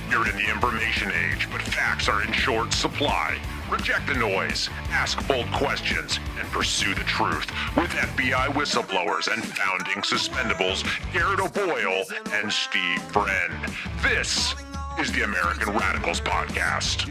We're in the information age, but facts are in short supply. Reject the noise, ask bold questions, and pursue the truth with FBI whistleblowers and founding suspendables Garrett O'Boyle and Steve Friend. This is the American Radicals Podcast.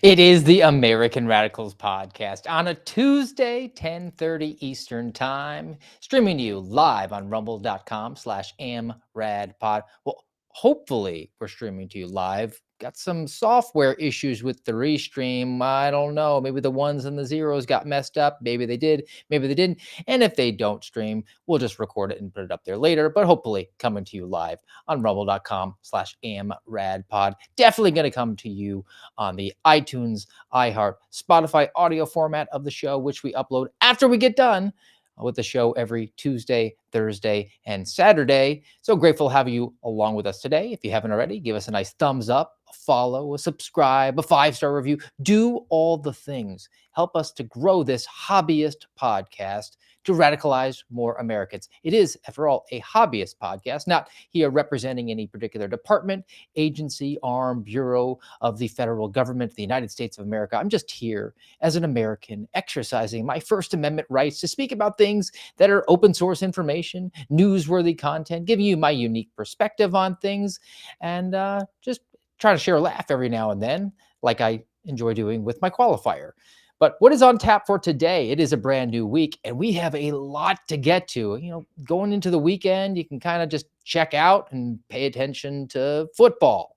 It is the American Radicals Podcast on a Tuesday, 10:30 Eastern Time, streaming to you live on rumble.com/amradpod. Well, hopefully we're streaming to you live. Got some software issues with the restream. I don't know. Maybe the ones and the zeros got messed up. Maybe they did. Maybe they didn't. And if they don't stream, we'll just record it and put it up there later. But hopefully coming to you live on rumble.com/amradpod. Definitely going to come to you on the iTunes, iHeart, Spotify audio format of the show, which we upload after we get done with the show every Tuesday, Thursday, and Saturday. So grateful to have you along with us today. If you haven't already, give us a nice thumbs up, a follow, a subscribe, a 5-star review. Do all the things. Help us to grow this hobbyist podcast to radicalize more Americans. It is, after all, a hobbyist podcast, not here representing any particular department, agency, arm, bureau of the federal government, the United States of America. I'm just here as an American exercising my First Amendment rights to speak about things that are open source information, newsworthy content, giving you my unique perspective on things, and just trying to share a laugh every now and then, like I enjoy doing with my qualifier. But what is on tap for today? It is a brand new week, and we have a lot to get to. You know, going into the weekend, you can kind of just check out and pay attention to football.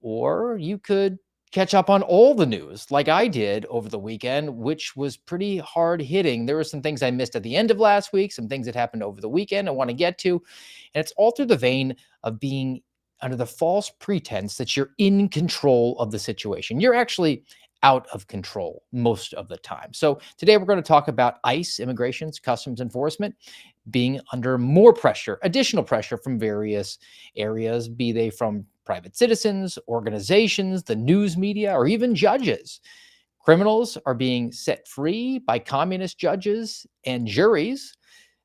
Or you could catch up on all the news like I did over the weekend, which was pretty hard hitting. There were some things I missed at the end of last week, some things that happened over the weekend I want to get to. And it's all through the vein of being under the false pretense that you're in control of the situation. You're actually out of control most of the time. So today we're going to talk about ICE, Immigrations, Customs Enforcement, being under more pressure, additional pressure from various areas, be they from private citizens, organizations, the news media, or even judges. Criminals are being set free by communist judges and juries.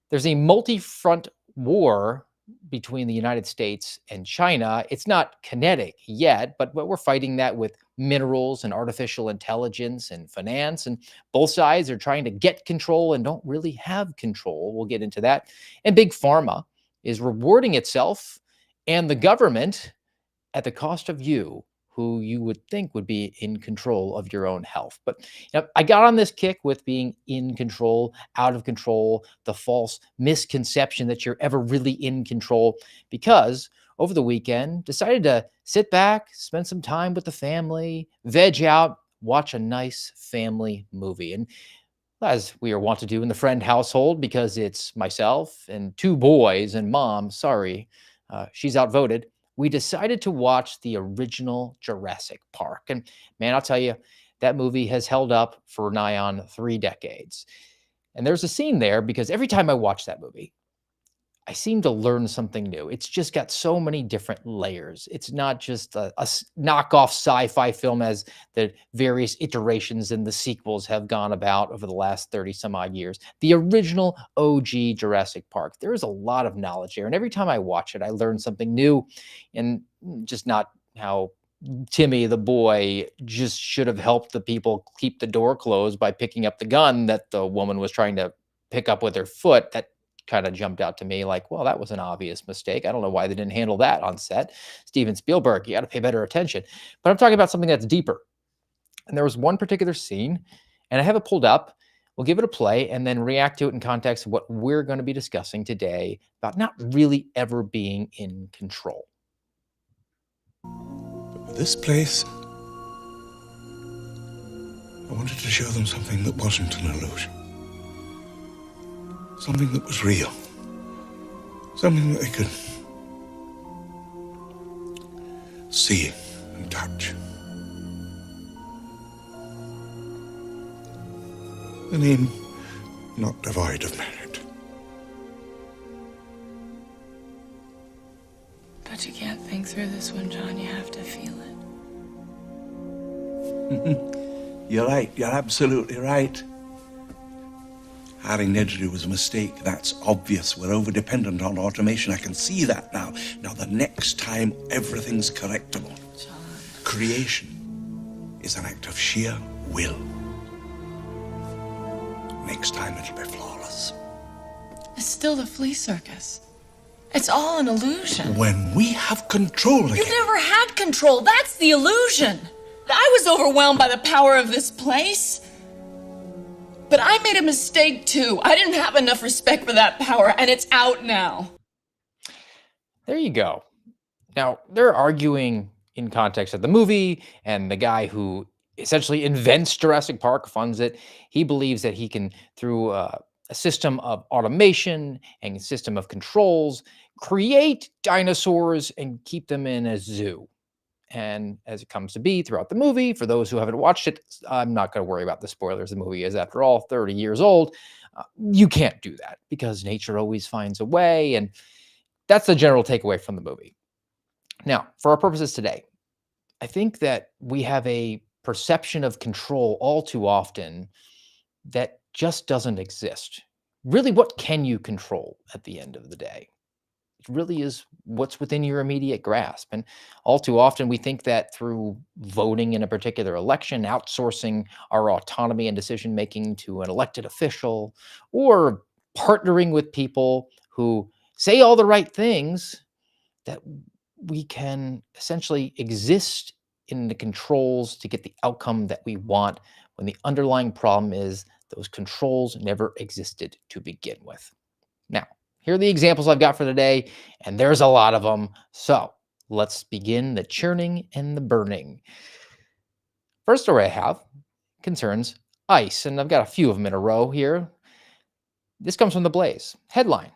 There's a multi-front war between the United States and China. It's not kinetic yet, but we're fighting that with minerals and artificial intelligence and finance, and both sides are trying to get control and don't really have control. We'll get into that. And Big Pharma is rewarding itself and the government at the cost of you, who you would think would be in control of your own health. But you know, I got on this kick with being in control, out of control, the false misconception that you're ever really in control, because over the weekend, decided to sit back, spend some time with the family, veg out, watch a nice family movie. And as we are wont to do in the Friend household, because it's myself and 2 boys and mom, sorry, she's outvoted, we decided to watch the original Jurassic Park. And man, I'll tell you, that movie has held up for nigh on 3 decades. And there's a scene there because every time I watch that movie, I seem to learn something new. It's just got so many different layers. It's not just a knockoff sci-fi film as the various iterations and the sequels have gone about over the last 30 some odd years. The original OG Jurassic Park, there is a lot of knowledge there. And every time I watch it, I learn something new, and just not how Timmy, the boy, just should have helped the people keep the door closed by picking up the gun that the woman was trying to pick up with her foot. That kind of jumped out to me like, well, that was an obvious mistake. I don't know why they didn't handle that on set. Steven Spielberg, you got to pay better attention. But I'm talking about something that's deeper. And there was one particular scene, and I have it pulled up. We'll give it a play and then react to it in context of what we're going to be discussing today about not really ever being in control. But with this place, I wanted to show them something that wasn't an illusion. Something that was real. Something that they could see and touch. A name not devoid of merit. But you can't think through this one, John. You have to feel it. You're right. You're absolutely right. Hiring Nedry was a mistake. That's obvious. We're over-dependent on automation. I can see that now. Now, the next time, everything's correctable. John. Creation is an act of sheer will. Next time, it'll be flawless. It's still the flea circus. It's all an illusion. When we have control again. You never had control. That's the illusion. I was overwhelmed by the power of this place. But I made a mistake too. I didn't have enough respect for that power, and it's out now. There you go. Now, they're arguing in context of the movie, and the guy who essentially invents Jurassic Park, funds it. He believes that he can, through a system of automation and a system of controls, create dinosaurs and keep them in a zoo. And as it comes to be throughout the movie, for those who haven't watched it, I'm not going to worry about the spoilers. The movie is, after all, 30 years old. You can't do that because nature always finds a way. And that's the general takeaway from the movie. Now, for our purposes today, I think that we have a perception of control all too often that just doesn't exist. Really, what can you control at the end of the day? It really is what's within your immediate grasp. And all too often, we think that through voting in a particular election, outsourcing our autonomy and decision making to an elected official, or partnering with people who say all the right things, that we can essentially exist in the controls to get the outcome that we want, when the underlying problem is those controls never existed to begin with. Now, here are the examples I've got for today, and there's a lot of them. So let's begin the churning and the burning. First story I have concerns ICE, and I've got a few of them in a row here. This comes from The Blaze. Headline: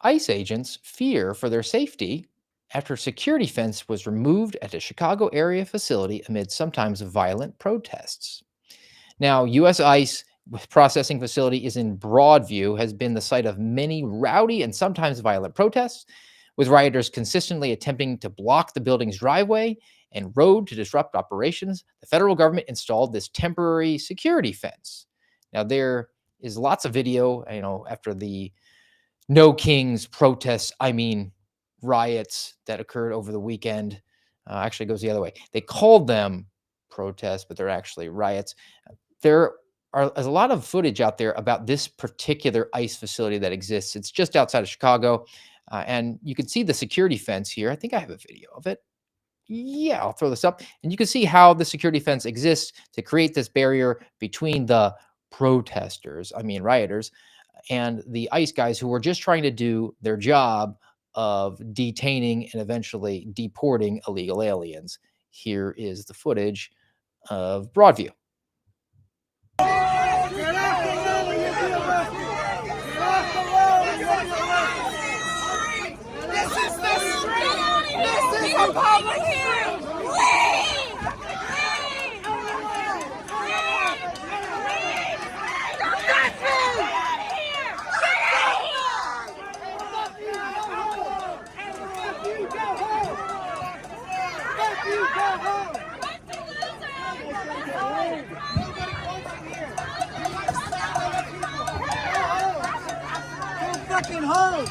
ICE agents fear for their safety after a security fence was removed at a Chicago area facility amid sometimes violent protests. Now, U.S. ICE processing facility is in Broadview, has been the site of many rowdy and sometimes violent protests, with rioters consistently attempting to block the building's driveway and road to disrupt operations. The federal government installed this temporary security fence. Now, there is lots of video, after the No Kings protests, riots that occurred over the weekend. Actually, it goes the other way. They called them protests, but they're actually riots. There's a lot of footage out there about this particular ICE facility that exists. It's just outside of Chicago, and you can see the security fence here. I think I have a video of it. Yeah, I'll throw this up. And you can see how the security fence exists to create this barrier between the rioters, and the ICE guys who were just trying to do their job of detaining and eventually deporting illegal aliens. Here is the footage of Broadview. Public hearing! Leave! Don't touch me! Fucking home!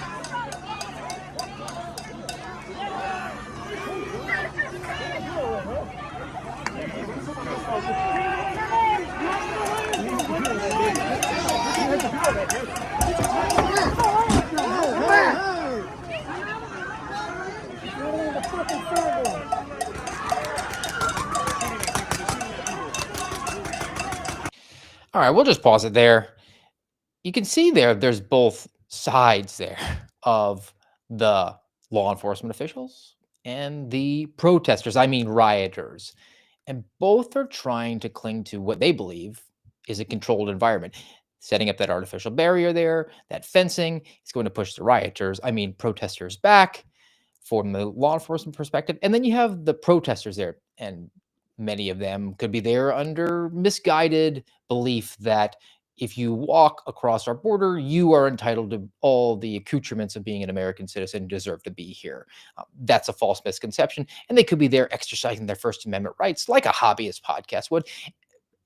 All right, we'll just pause it there. You can see there's both sides there of the law enforcement officials and the protesters, rioters. And both are trying to cling to what they believe is a controlled environment. Setting up that artificial barrier there, that fencing is going to push the protesters back from the law enforcement perspective. And then you have the protesters there, and many of them could be there under misguided belief that if you walk across our border, you are entitled to all the accoutrements of being an American citizen and deserve to be here. That's a false misconception. And they could be there exercising their First Amendment rights like a hobbyist podcast would.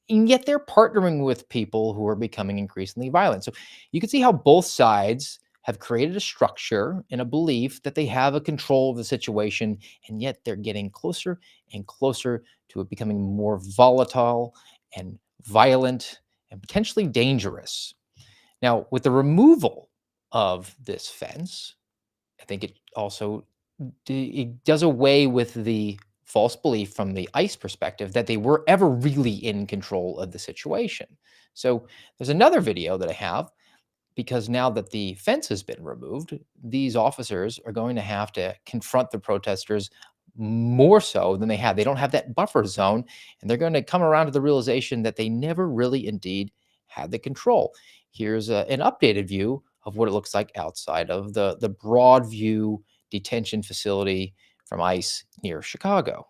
and yet they're partnering with people who are becoming increasingly violent. So you can see how both sides have created a structure and a belief that they have a control of the situation, and yet they're getting closer and closer to it becoming more volatile and violent and potentially dangerous. Now, with the removal of this fence, I think it also it does away with the false belief from the ICE perspective that they were ever really in control of the situation. So there's another video that I have, because now that the fence has been removed, these officers are going to have to confront the protesters more so than they had. They don't have that buffer zone, and they're going to come around to the realization that they never really indeed had the control. Here's an updated view of what it looks like outside of the Broadview detention facility from ICE near Chicago.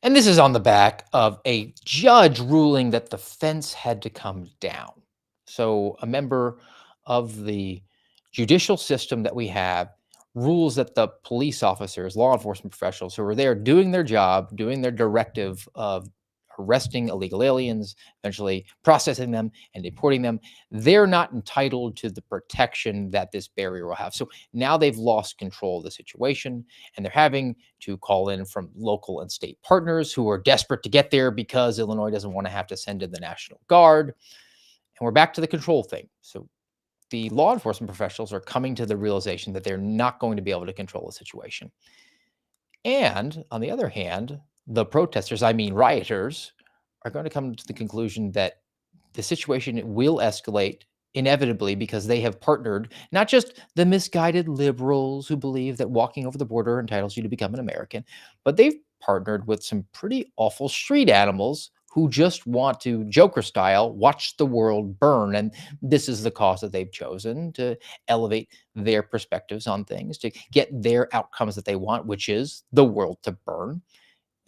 And this is on the back of a judge ruling that the fence had to come down. So a member of the judicial system that we have rules that the police officers, law enforcement professionals who are there doing their job, doing their directive of arresting illegal aliens, eventually processing them and deporting them, they're not entitled to the protection that this barrier will have. So now they've lost control of the situation, and they're having to call in from local and state partners who are desperate to get there because Illinois doesn't want to have to send in the National Guard. And we're back to the control thing. So the law enforcement professionals are coming to the realization that they're not going to be able to control the situation. And on the other hand, the protesters, I mean rioters, are going to come to the conclusion that the situation will escalate inevitably because they have partnered, not just the misguided liberals who believe that walking over the border entitles you to become an American, but they've partnered with some pretty awful street animals who just want to, Joker style, watch the world burn. And this is the cause that they've chosen to elevate their perspectives on things, to get their outcomes that they want, which is the world to burn.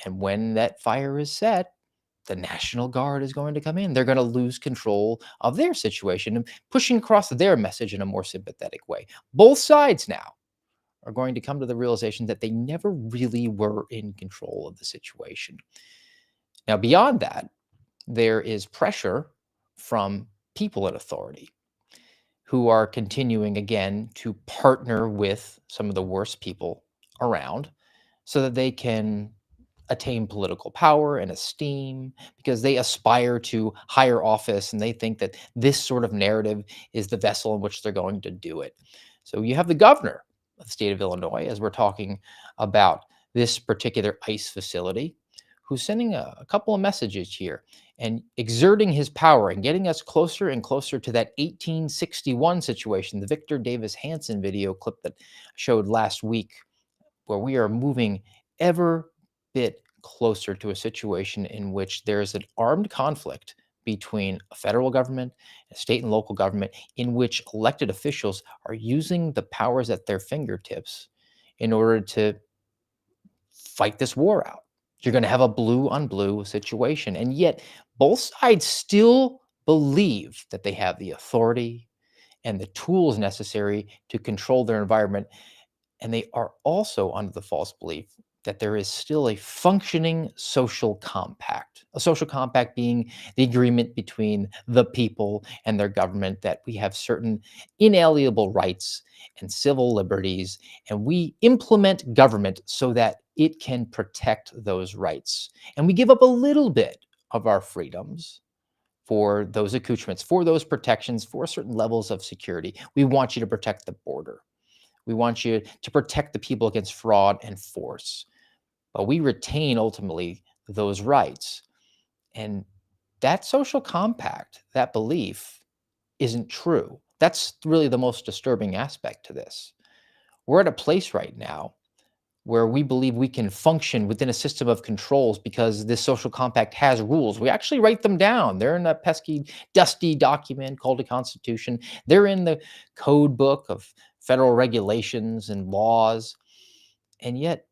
And when that fire is set, the National Guard is going to come in. They're going to lose control of their situation and pushing across their message in a more sympathetic way. Both sides now are going to come to the realization that they never really were in control of the situation. Now, beyond that, there is pressure from people in authority who are continuing again to partner with some of the worst people around so that they can attain political power and esteem, because they aspire to higher office and they think that this sort of narrative is the vessel in which they're going to do it. So you have the governor of the state of Illinois, as we're talking about this particular ICE facility, who's sending a couple of messages here and exerting his power and getting us closer and closer to that 1861 situation, the Victor Davis Hanson video clip that I showed last week, where we are moving ever bit closer to a situation in which there is an armed conflict between a federal government, a state and local government, in which elected officials are using the powers at their fingertips in order to fight this war out. You're going to have a blue on blue situation. And yet, both sides still believe that they have the authority and the tools necessary to control their environment. And they are also under the false belief that there is still a functioning social compact, a social compact being the agreement between the people and their government that we have certain inalienable rights and civil liberties, and we implement government so that it can protect those rights. And we give up a little bit of our freedoms for those accoutrements, for those protections, for certain levels of security. We want you to protect the border. We want you to protect the people against fraud and force. But we retain ultimately those rights. And that social compact, that belief, isn't true. That's really the most disturbing aspect to this. We're at a place right now where we believe we can function within a system of controls because this social compact has rules. We actually write them down. They're in a pesky, dusty document called a constitution. They're in the code book of federal regulations and laws. And yet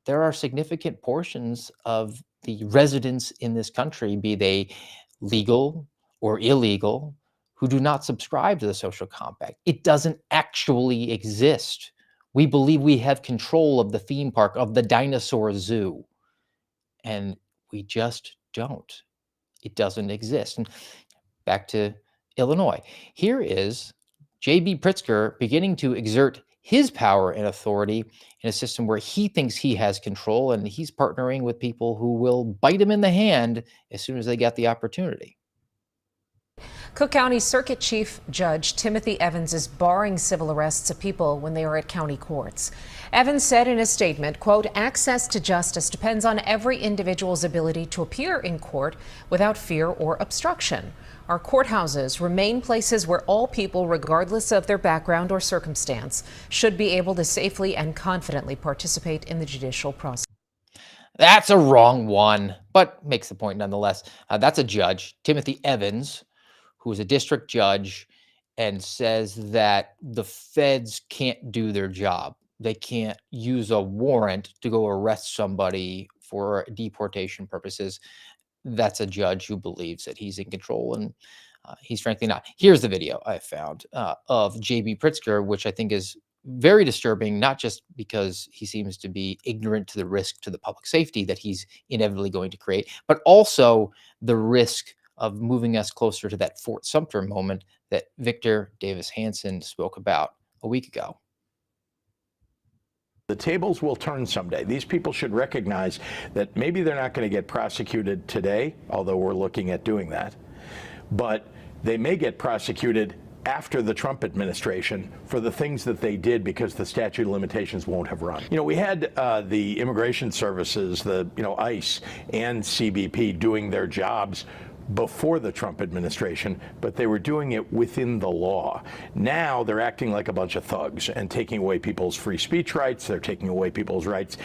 there are significant portions of the residents in this country, be they legal or illegal, who do not subscribe to the social compact. It doesn't actually exist. We believe we have control of the theme park, of the dinosaur zoo, and we just don't. It doesn't exist. And back to Illinois. Here is J.B. Pritzker beginning to exert his power and authority in a system where he thinks he has control, and he's partnering with people who will bite him in the hand as soon as they get the opportunity. Cook County Circuit Chief Judge Timothy Evans is barring civil arrests of people when they are at county courts. Evans said in a statement, quote, "Access to justice depends on every individual's ability to appear in court without fear or obstruction. Our courthouses remain places where all people, regardless of their background or circumstance, should be able to safely and confidently participate in the judicial process." That's a wrong one, but makes the point nonetheless. That's a judge, Timothy Evans, who is a district judge, and says that the feds can't do their job. They can't use a warrant to go arrest somebody for deportation purposes. That's a judge who believes that he's in control, and he's frankly not. Here's the video I found of J.B. Pritzker, which I think is very disturbing, not just because he seems to be ignorant to the risk to the public safety that he's inevitably going to create, but also the risk of moving us closer to that Fort Sumter moment that Victor Davis Hanson spoke about a week ago. The tables will turn someday. These people should recognize that maybe they're not going to get prosecuted today, although we're looking at doing that, but they may get prosecuted after the Trump administration for the things that they did because the statute of limitations won't have run. You know, we had the immigration services, ICE and CBP doing their jobs before the Trump administration, but they were doing it within the law. Now they're acting like a bunch of thugs and taking away people's free speech rights. They're taking away people's rights,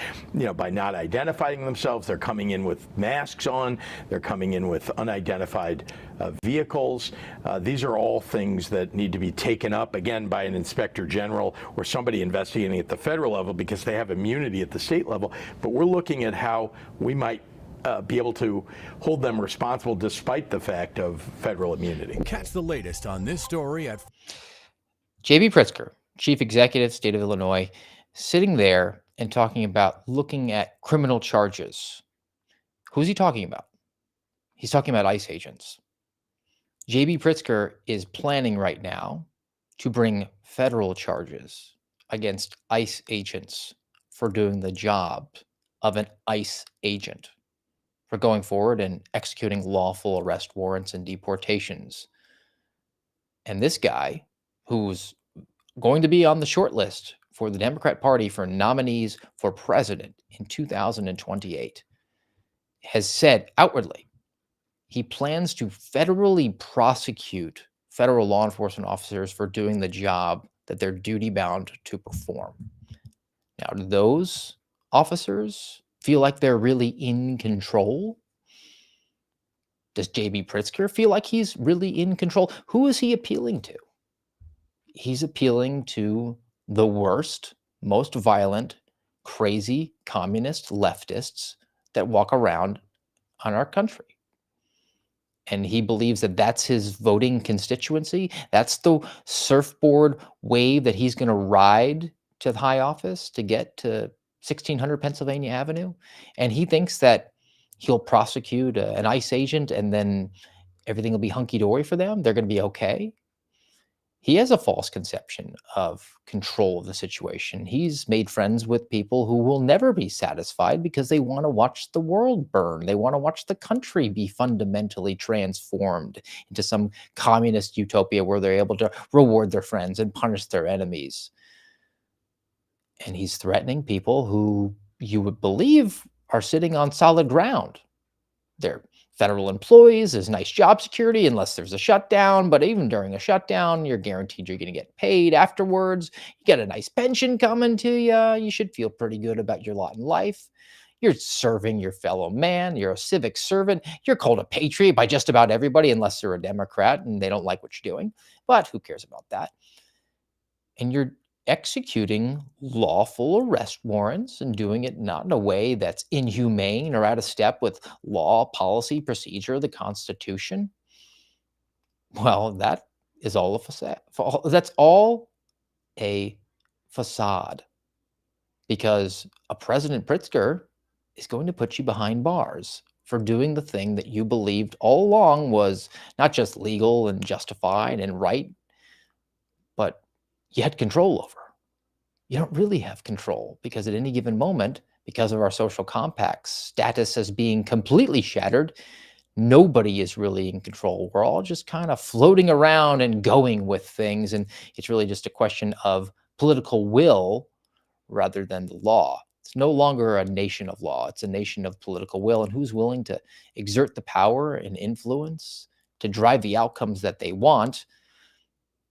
by not identifying themselves. They're coming in with masks on. They're coming in with unidentified vehicles. These are all things that need to be taken up, again, by an inspector general or somebody investigating at the federal level because they have immunity at the state level. But we're looking at how we might be able to hold them responsible despite the fact of federal immunity. Catch the latest on this story at J.B. Pritzker, Chief Executive, State of Illinois, sitting there and talking about looking at criminal charges. Who's he talking about? He's talking about ICE agents. J.B. Pritzker is planning right now to bring federal charges against ICE agents for doing the job of an ICE agent, for going forward and executing lawful arrest warrants and deportations. And this guy, who's going to be on the short list for the Democrat Party for nominees for president in 2028, has said outwardly he plans to federally prosecute federal law enforcement officers for doing the job that they're duty-bound to perform. Now, do those officers feel like they're really in control? Does J.B. Pritzker feel like he's really in control? Who is he appealing to? He's appealing to the worst, most violent, crazy communist leftists that walk around on our country. And he believes that that's his voting constituency. That's the surfboard wave that he's going to ride to the high office to get to 1600 Pennsylvania Avenue. And he thinks that he'll prosecute an ICE agent and then everything will be hunky-dory for them. They're going to be okay. He has a false conception of control of the situation. He's made friends with people who will never be satisfied because they want to watch the world burn. They want to watch the country be fundamentally transformed into some communist utopia where they're able to reward their friends and punish their enemies. And he's threatening people who you would believe are sitting on solid ground. They're federal employees is nice job security unless there's a shutdown. But even during a shutdown, you're guaranteed you're going to get paid afterwards. You get a nice pension coming to you. You should feel pretty good about your lot in life. You're serving your fellow man. You're a civic servant. You're called a patriot by just about everybody, unless they're a Democrat and they don't like what you're doing. But who cares about that? And you're executing lawful arrest warrants and doing it not in a way that's inhumane or out of step with law, policy, procedure, the Constitution. Well, that is all a facade. That's all a facade, because a President Pritzker is going to put you behind bars for doing the thing that you believed all along was not just legal and justified and right, but you had control over. You don't really have control, because at any given moment, because of our social compacts, status as being completely shattered, nobody is really in control. We're all just kind of floating around and going with things. And it's really just a question of political will rather than the law. It's no longer a nation of law. It's a nation of political will, and who's willing to exert the power and influence to drive the outcomes that they want,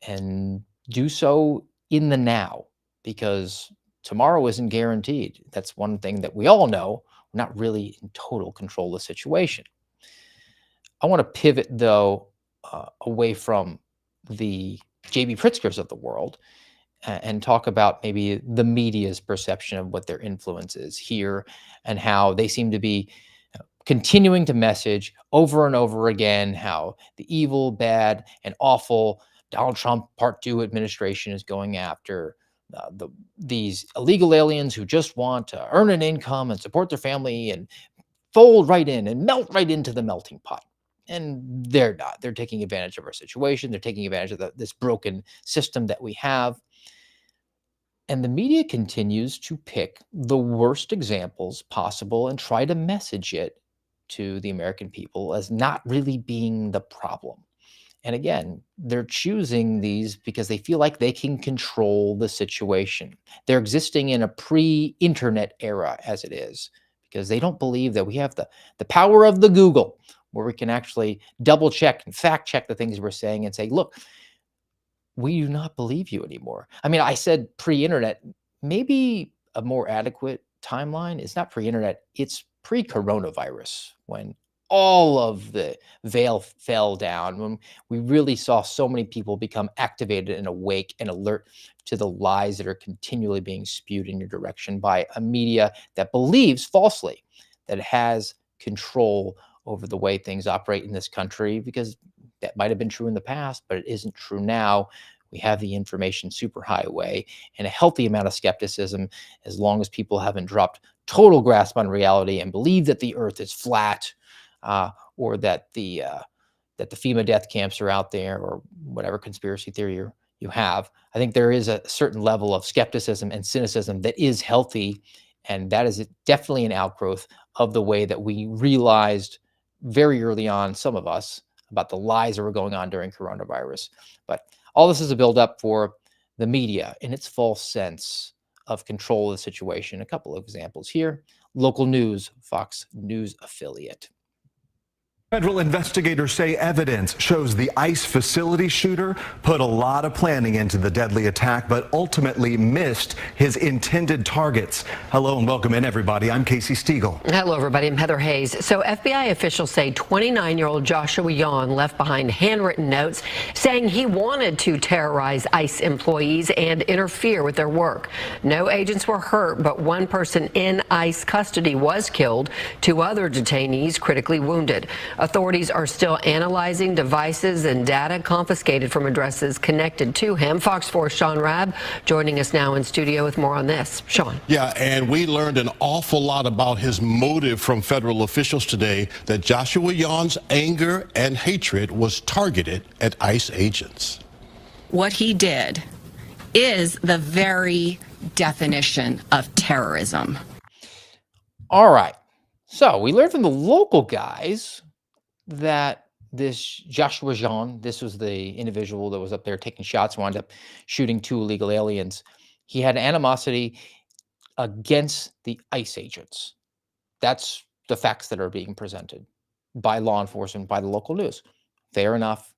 and do so in the now, because tomorrow isn't guaranteed. That's one thing that we all know. We're not really in total control of the situation. I want to pivot, though, away from the J.B. Pritzkers of the world and talk about maybe the media's perception of what their influence is here, and how they seem to be continuing to message over and over again how the evil, bad, and awful Donald Trump Part 2 administration is going after these illegal aliens who just want to earn an income and support their family and fold right in and melt right into the melting pot. And they're not. They're taking advantage of our situation. They're taking advantage of this broken system that we have. And the media continues to pick the worst examples possible and try to message it to the American people as not really being the problem. And again, they're choosing these because they feel like they can control the situation. They're existing in a pre-internet era as it is, because they don't believe that we have the power of the Google, where we can actually double check and fact check the things we're saying and say, look, we do not believe you anymore. I mean, I said pre-internet, maybe a more adequate timeline is not pre-internet, it's pre-coronavirus, when all of the veil fell down, when we really saw so many people become activated and awake and alert to the lies that are continually being spewed in your direction by a media that believes falsely that it has control over the way things operate in this country, because that might have been true in the past, but it isn't true now. We have the information superhighway and a healthy amount of skepticism, as long as people haven't dropped total grasp on reality and believe that the earth is flat, or that the FEMA death camps are out there, or whatever conspiracy theory you have. I think there is a certain level of skepticism and cynicism that is healthy, and that is definitely an outgrowth of the way that we realized very early on, some of us, about the lies that were going on during coronavirus. But all this is a buildup for the media and its false sense of control of the situation. A couple of examples here. Local news, Fox News affiliate. Federal investigators say evidence shows the ICE facility shooter put a lot of planning into the deadly attack, but ultimately missed his intended targets. Hello and welcome in, everybody. I'm Casey Stiegel. Hello, everybody. I'm Heather Hayes. So FBI officials say 29-year-old Joshua Yon left behind handwritten notes saying he wanted to terrorize ICE employees and interfere with their work. No agents were hurt, but one person in ICE custody was killed. 2 other detainees critically wounded. Authorities are still analyzing devices and data confiscated from addresses connected to him. Fox 4's Sean Rabb joining us now in studio with more on this. Sean. Yeah, and we learned an awful lot about his motive from federal officials today, that Joshua Yon's anger and hatred was targeted at ICE agents. What he did is the very definition of terrorism. All right. So we learned from the local guys that this Joshua Jean, this was the individual that was up there taking shots, wound up shooting 2 illegal aliens. He had animosity against the ICE agents. That's the facts that are being presented. by law enforcement, by the local news. Fair enough.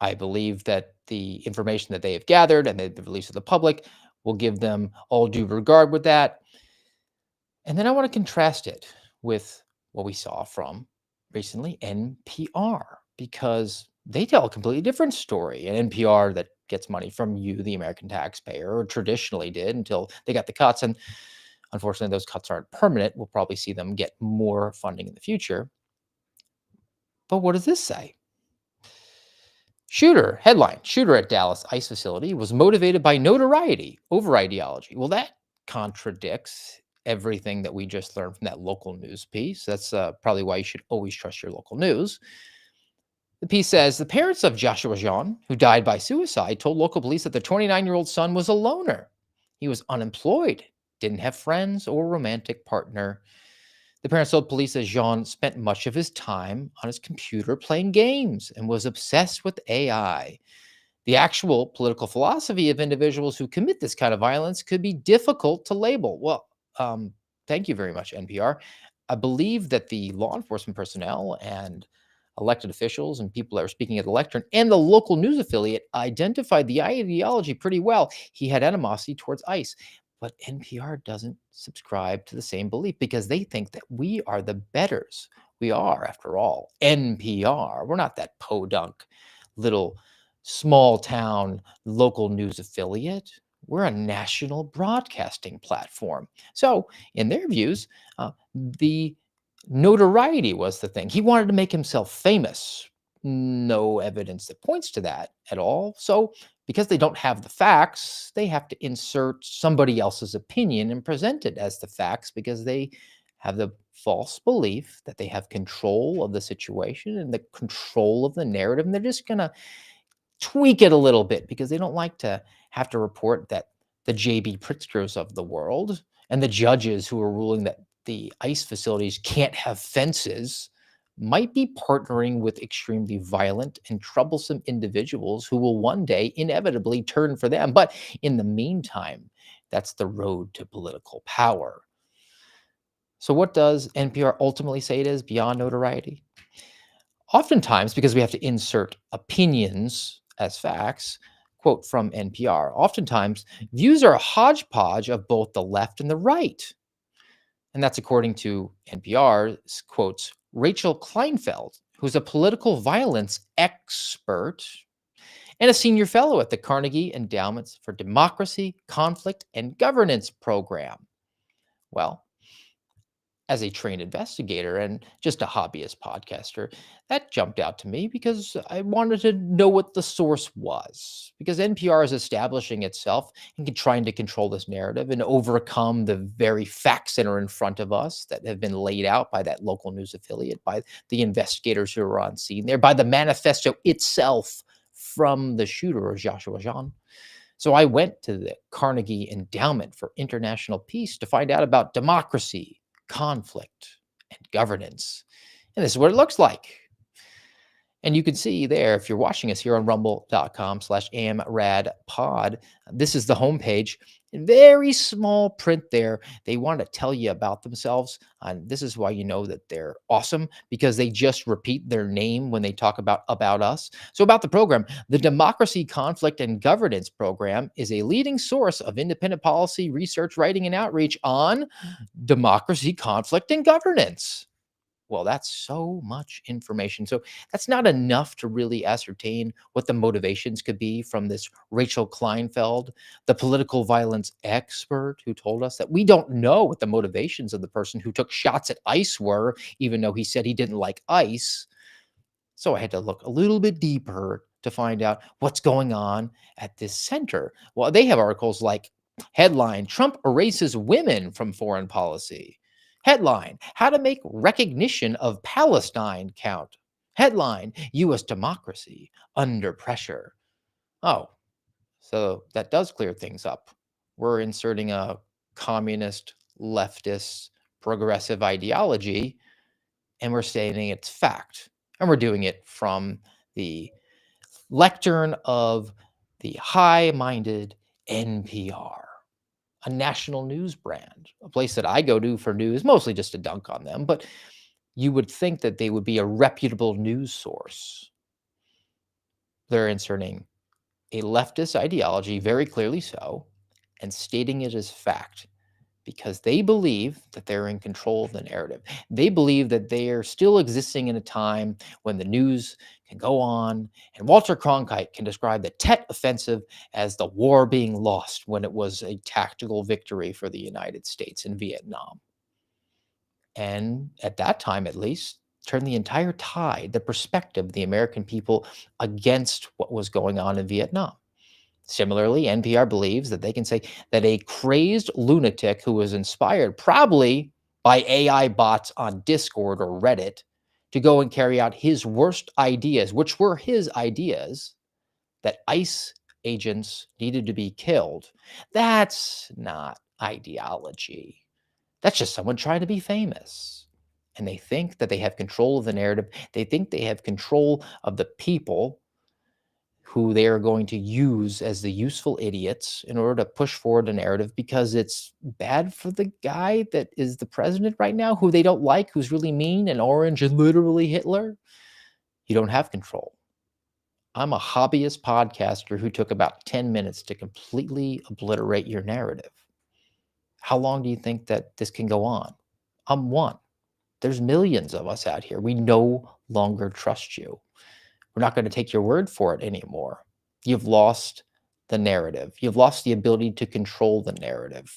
I believe that the information that they have gathered and they've released to the public will give them all due regard with that. And then I want to contrast it with what we saw from recently NPR, because they tell a completely different story. An NPR that gets money from you, the American taxpayer, or traditionally did until they got the cuts. And unfortunately, those cuts aren't permanent. We'll probably see them get more funding in the future. But what does this say? Headline, shooter at Dallas ICE facility was motivated by notoriety over ideology. Well, that contradicts everything that we just learned from that local news piece. That's probably why you should always trust your local news. The piece says the parents of Joshua Jean, who died by suicide, told local police that their 29-year-old son was a loner. He was unemployed, didn't have friends or romantic partner. The parents told police that Jean spent much of his time on his computer playing games and was obsessed with AI. The actual political philosophy of individuals who commit this kind of violence could be difficult to label. Well, thank you very much, NPR. I believe that the law enforcement personnel and elected officials and people that were speaking at the lectern and the local news affiliate identified the ideology pretty well. He had animosity towards ICE. But NPR doesn't subscribe to the same belief because they think that we are the betters. We are, after all, NPR. We're not that podunk little small town local news affiliate. We're a national broadcasting platform. So, in their views, the notoriety was the thing. He wanted to make himself famous. No evidence that points to that at all. So, because they don't have the facts, they have to insert somebody else's opinion and present it as the facts because they have the false belief that they have control of the situation and the control of the narrative. And they're just going to tweak it a little bit because they don't like to have to report that the J.B. Pritzkers of the world and the judges who are ruling that the ICE facilities can't have fences might be partnering with extremely violent and troublesome individuals who will one day inevitably turn for them. But in the meantime, that's the road to political power. So what does NPR ultimately say it is beyond notoriety? Oftentimes, because we have to insert opinions as facts, quote from NPR, oftentimes views are a hodgepodge of both the left and the right. And that's according to NPR's quotes Rachel Kleinfeld, who's a political violence expert and a senior fellow at the Carnegie Endowments for Democracy, Conflict, and Governance program. Well, as a trained investigator and just a hobbyist podcaster, that jumped out to me because I wanted to know what the source was. Because NPR is establishing itself and trying to control this narrative and overcome the very facts that are in front of us that have been laid out by that local news affiliate, by the investigators who are on scene there, by the manifesto itself from the shooter, Joshua Jean. So I went to the Carnegie Endowment for International Peace to find out about democracy, conflict, and governance. And this is what it looks like. And you can see there, if you're watching us here on rumble.com/amradpod, this is the homepage. In very small print there, they want to tell you about themselves. And this is why you know that they're awesome, because they just repeat their name when they talk about us. So about the program, the Democracy, Conflict, and Governance program is a leading source of independent policy, research, writing, and outreach on democracy, conflict, and governance. Well, that's so much information. So that's not enough to really ascertain what the motivations could be from this Rachel Kleinfeld, the political violence expert who told us that we don't know what the motivations of the person who took shots at ICE were, even though he said he didn't like ICE. So I had to look a little bit deeper to find out what's going on at this center. Well, they have articles like headline, Trump erases women from foreign policy. Headline, how to make recognition of Palestine count. Headline, U.S. democracy under pressure. Oh, so that does clear things up. We're inserting a communist, leftist, progressive ideology, and we're stating it's fact. And we're doing it from the lectern of the high-minded NPR. A national news brand, a place that I go to for news, mostly just to dunk on them. But you would think that they would be a reputable news source. They're inserting a leftist ideology, very clearly so, and stating it as fact because they believe that they're in control of the narrative. They believe that they are still existing in a time when the news can go on, and Walter Cronkite can describe the Tet Offensive as the war being lost when it was a tactical victory for the United States in Vietnam. And at that time, at least, turn the entire tide, the perspective of the American people against what was going on in Vietnam. Similarly, NPR believes that they can say that a crazed lunatic who was inspired probably by AI bots on Discord or Reddit to go and carry out his worst ideas, which were his ideas, that ICE agents needed to be killed. That's not ideology. That's just someone trying to be famous. And they think that they have control of the narrative. They think they have control of the people who they are going to use as the useful idiots in order to push forward a narrative because it's bad for the guy that is the president right now, who they don't like, who's really mean and orange and literally Hitler. You don't have control. I'm a hobbyist podcaster who took about 10 minutes to completely obliterate your narrative. How long do you think that this can go on? I'm one. There's millions of us out here. We no longer trust you. We're not going to take your word for it anymore. You've lost the narrative. You've lost the ability to control the narrative.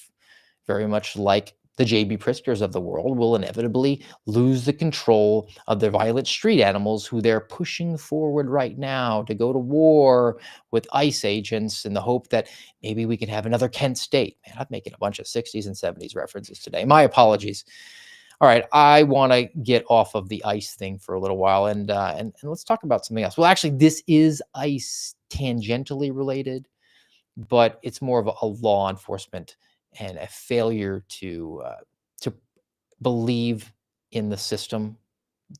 Very much like the J.B. Pritzkers of the world will inevitably lose the control of the violent street animals who they're pushing forward right now to go to war with ICE agents in the hope that maybe we can have another Kent State. Man, I'm making a bunch of 60s and 70s references today. My apologies. All right, I want to get off of the ICE thing for a little while, and let's talk about something else. Well, actually, this is ICE tangentially related, but it's more of a law enforcement and a failure to believe in the system,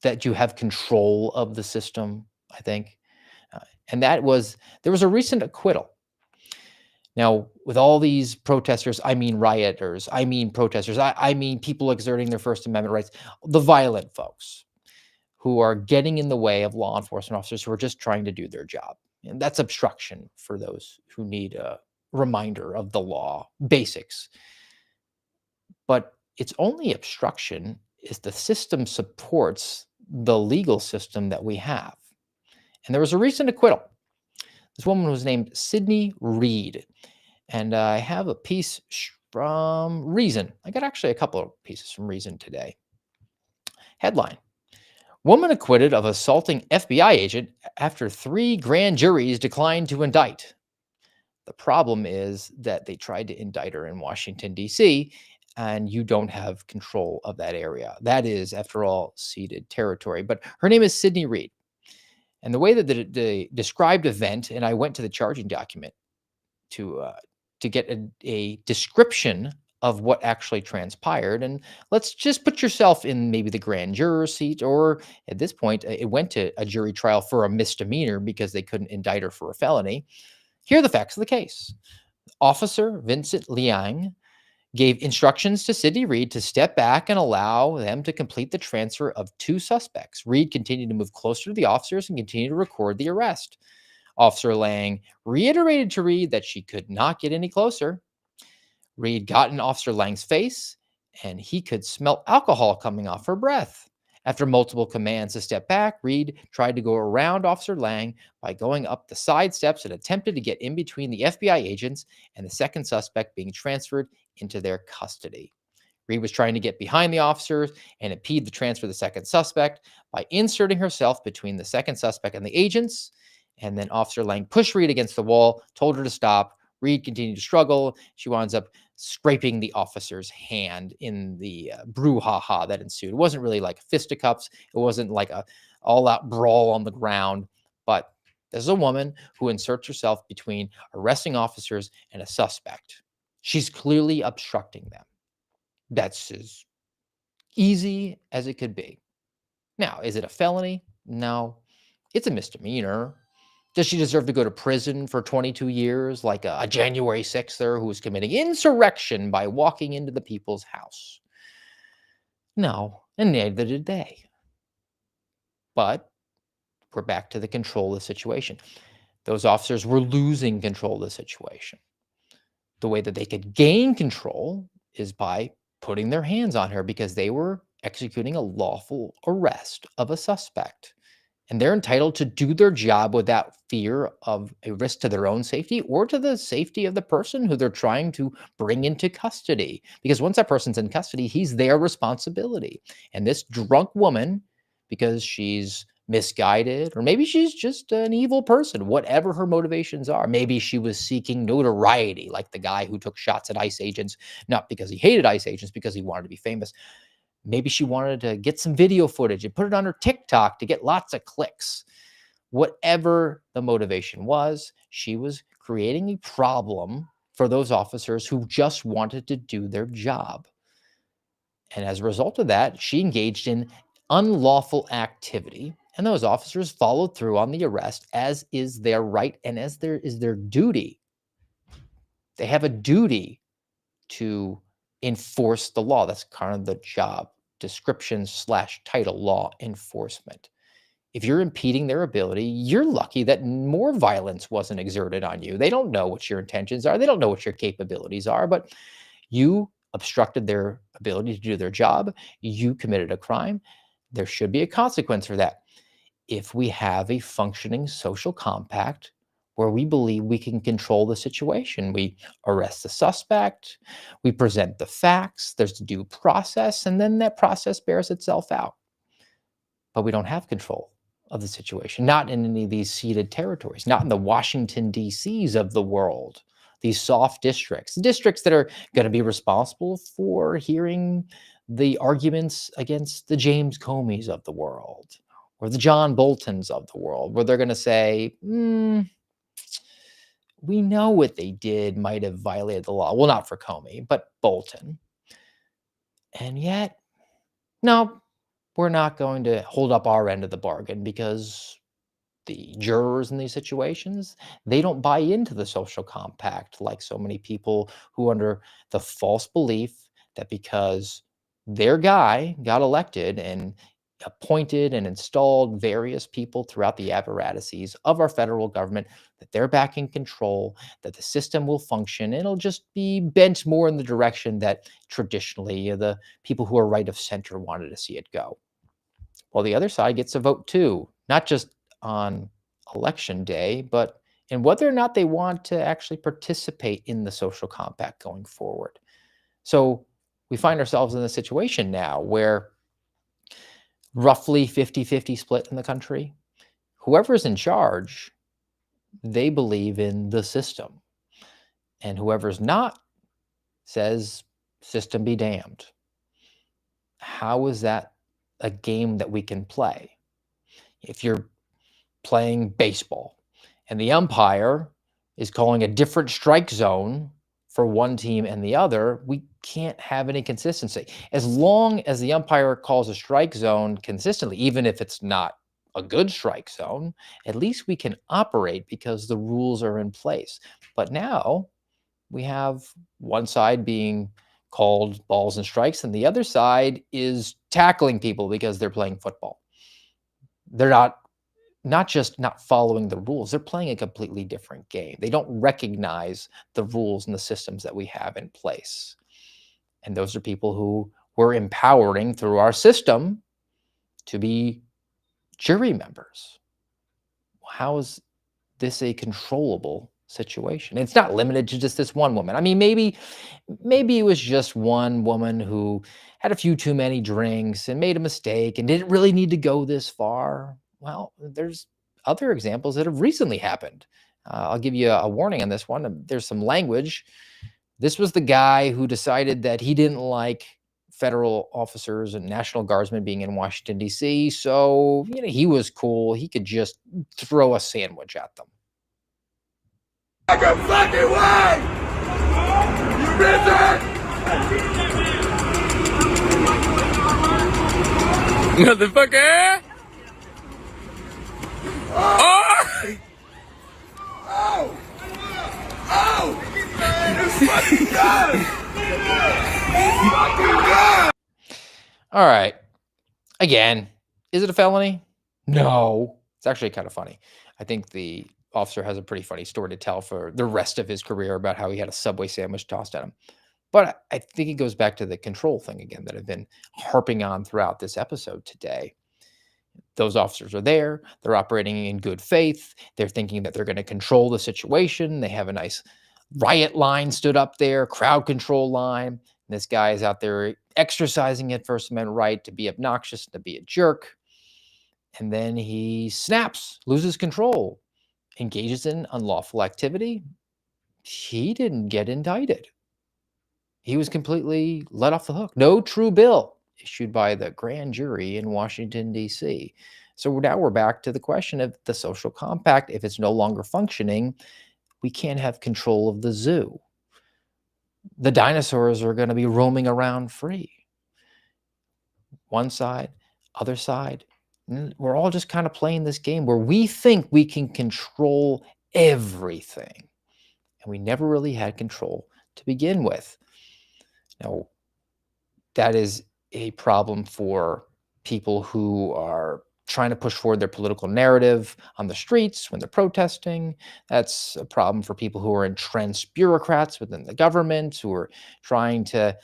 that you have control of the system, I think. And there was a recent acquittal. Now, with all these protesters, I mean rioters, I mean protesters, I mean people exerting their First Amendment rights, the violent folks who are getting in the way of law enforcement officers who are just trying to do their job. And that's obstruction for those who need a reminder of the law, basics. But it's only obstruction if the system supports the legal system that we have. And there was a recent acquittal. This woman was named Sydney Reed. And I have a piece from Reason. I got actually a couple of pieces from Reason today. Headline: Woman acquitted of assaulting FBI agent after 3 grand juries declined to indict. The problem is that they tried to indict her in Washington, D.C., and you don't have control of that area. That is, after all, ceded territory. But her name is Sydney Reed. And the way that the described event, and I went to the charging document to get a description of what actually transpired. And let's just put yourself in maybe the grand juror seat, or at this point, it went to a jury trial for a misdemeanor because they couldn't indict her for a felony. Here are the facts of the case. Officer Vincent Liang gave instructions to Sydney Reed to step back and allow them to complete the transfer of 2 suspects. Reed continued to move closer to the officers and continued to record the arrest. Officer Lang reiterated to Reed that she could not get any closer. Reed got in Officer Lang's face, and he could smell alcohol coming off her breath. After multiple commands to step back, Reed tried to go around Officer Lang by going up the side steps and attempted to get in between the FBI agents and the second suspect being transferred into their custody. Reed was trying to get behind the officers and impede the transfer of the second suspect by inserting herself between the second suspect and the agents. And then Officer Lang pushed Reed against the wall, told her to stop. Reed continued to struggle. She winds up scraping the officer's hand in the brouhaha that ensued. It wasn't really like fisticuffs. It wasn't like a all-out brawl on the ground. But there's a woman who inserts herself between arresting officers and a suspect. She's clearly obstructing them. That's as easy as it could be. Now, is it a felony? No. It's a misdemeanor. Does she deserve to go to prison for 22 years like a January 6ther who was committing insurrection by walking into the people's house? No, and neither did they. But we're back to the control of the situation. Those officers were losing control of the situation. The way that they could gain control is by putting their hands on her because they were executing a lawful arrest of a suspect. And they're entitled to do their job without fear of a risk to their own safety or to the safety of the person who they're trying to bring into custody. Because once that person's in custody, he's their responsibility. And this drunk woman, because she's misguided, or maybe she's just an evil person, whatever her motivations are. Maybe she was seeking notoriety, like the guy who took shots at ICE agents, not because he hated ICE agents, because he wanted to be famous. Maybe she wanted to get some video footage and put it on her TikTok to get lots of clicks. Whatever the motivation was, she was creating a problem for those officers who just wanted to do their job. And as a result of that, she engaged in unlawful activity. And those officers followed through on the arrest, as is their right and as there is their duty. They have a duty to enforce the law. That's kind of the job description / title, law enforcement. If you're impeding their ability, you're lucky that more violence wasn't exerted on you. They don't know what your intentions are. They don't know what your capabilities are, but you obstructed their ability to do their job. You committed a crime. There should be a consequence for that. If we have a functioning social compact where we believe we can control the situation, we arrest the suspect, we present the facts, there's due process, and then that process bears itself out. But we don't have control of the situation, not in any of these ceded territories, not in the Washington, D.C.s of the world, these soft districts that are going to be responsible for hearing the arguments against the James Comeys of the world, or the John Boltons of the world, where they're going to say, we know what they did might have violated the law. Well, not for Comey, but Bolton. And yet, no, we're not going to hold up our end of the bargain because the jurors in these situations, they don't buy into the social compact like so many people who, under the false belief that because their guy got elected and appointed and installed various people throughout the apparatuses of our federal government, that they're back in control, that the system will function, and it'll just be bent more in the direction that traditionally the people who are right of center wanted to see it go. Well, the other side gets a vote too, not just on election day, but in whether or not they want to actually participate in the social compact going forward. So we find ourselves in a situation now where roughly 50-50 split in the country. Whoever's in charge, they believe in the system. And whoever's not says, system be damned. How is that a game that we can play? If you're playing baseball and the umpire is calling a different strike zone for one team and the other, we can't have any consistency. As long as the umpire calls a strike zone consistently, even if it's not a good strike zone, at least we can operate because the rules are in place. But now we have one side being called balls and strikes, and the other side is tackling people because they're playing football. They're not just not following the rules, they're playing a completely different game. They don't recognize the rules and the systems that we have in place. And those are people who we're empowering through our system to be jury members. How is this a controllable situation? It's not limited to just this one woman. I mean, maybe it was just one woman who had a few too many drinks and made a mistake and didn't really need to go this far. Well, there's other examples that have recently happened. I'll give you a warning on this one. There's some language. This was the guy who decided that he didn't like federal officers and National Guardsmen being in Washington, D.C. So, he was cool. He could just throw a sandwich at them. Like a fucking way! You busy? Motherfucker! Oh! Oh! Oh! It's fucking gun! Fucking gun! All right. Again, is it a felony? No, it's actually kind of funny. I think the officer has a pretty funny story to tell for the rest of his career about how he had a Subway sandwich tossed at him. But I think it goes back to the control thing again that I've been harping on throughout this episode today. Those officers are there. They're operating in good faith. They're thinking that they're going to control the situation. They have a nice riot line stood up there, crowd control line. And this guy is out there exercising his First Amendment right to be obnoxious, to be a jerk. And then he snaps, loses control, engages in unlawful activity. He didn't get indicted. He was completely let off the hook. No true bill issued by the grand jury in Washington, D.C. So now we're back to the question of the social compact. If it's no longer functioning, we can't have control of the zoo. The dinosaurs are going to be roaming around free. One side, other side. We're all just kind of playing this game where we think we can control everything. And we never really had control to begin with. Now, that is a problem for people who are trying to push forward their political narrative on the streets when they're protesting. That's a problem for people who are entrenched bureaucrats within the government who are trying to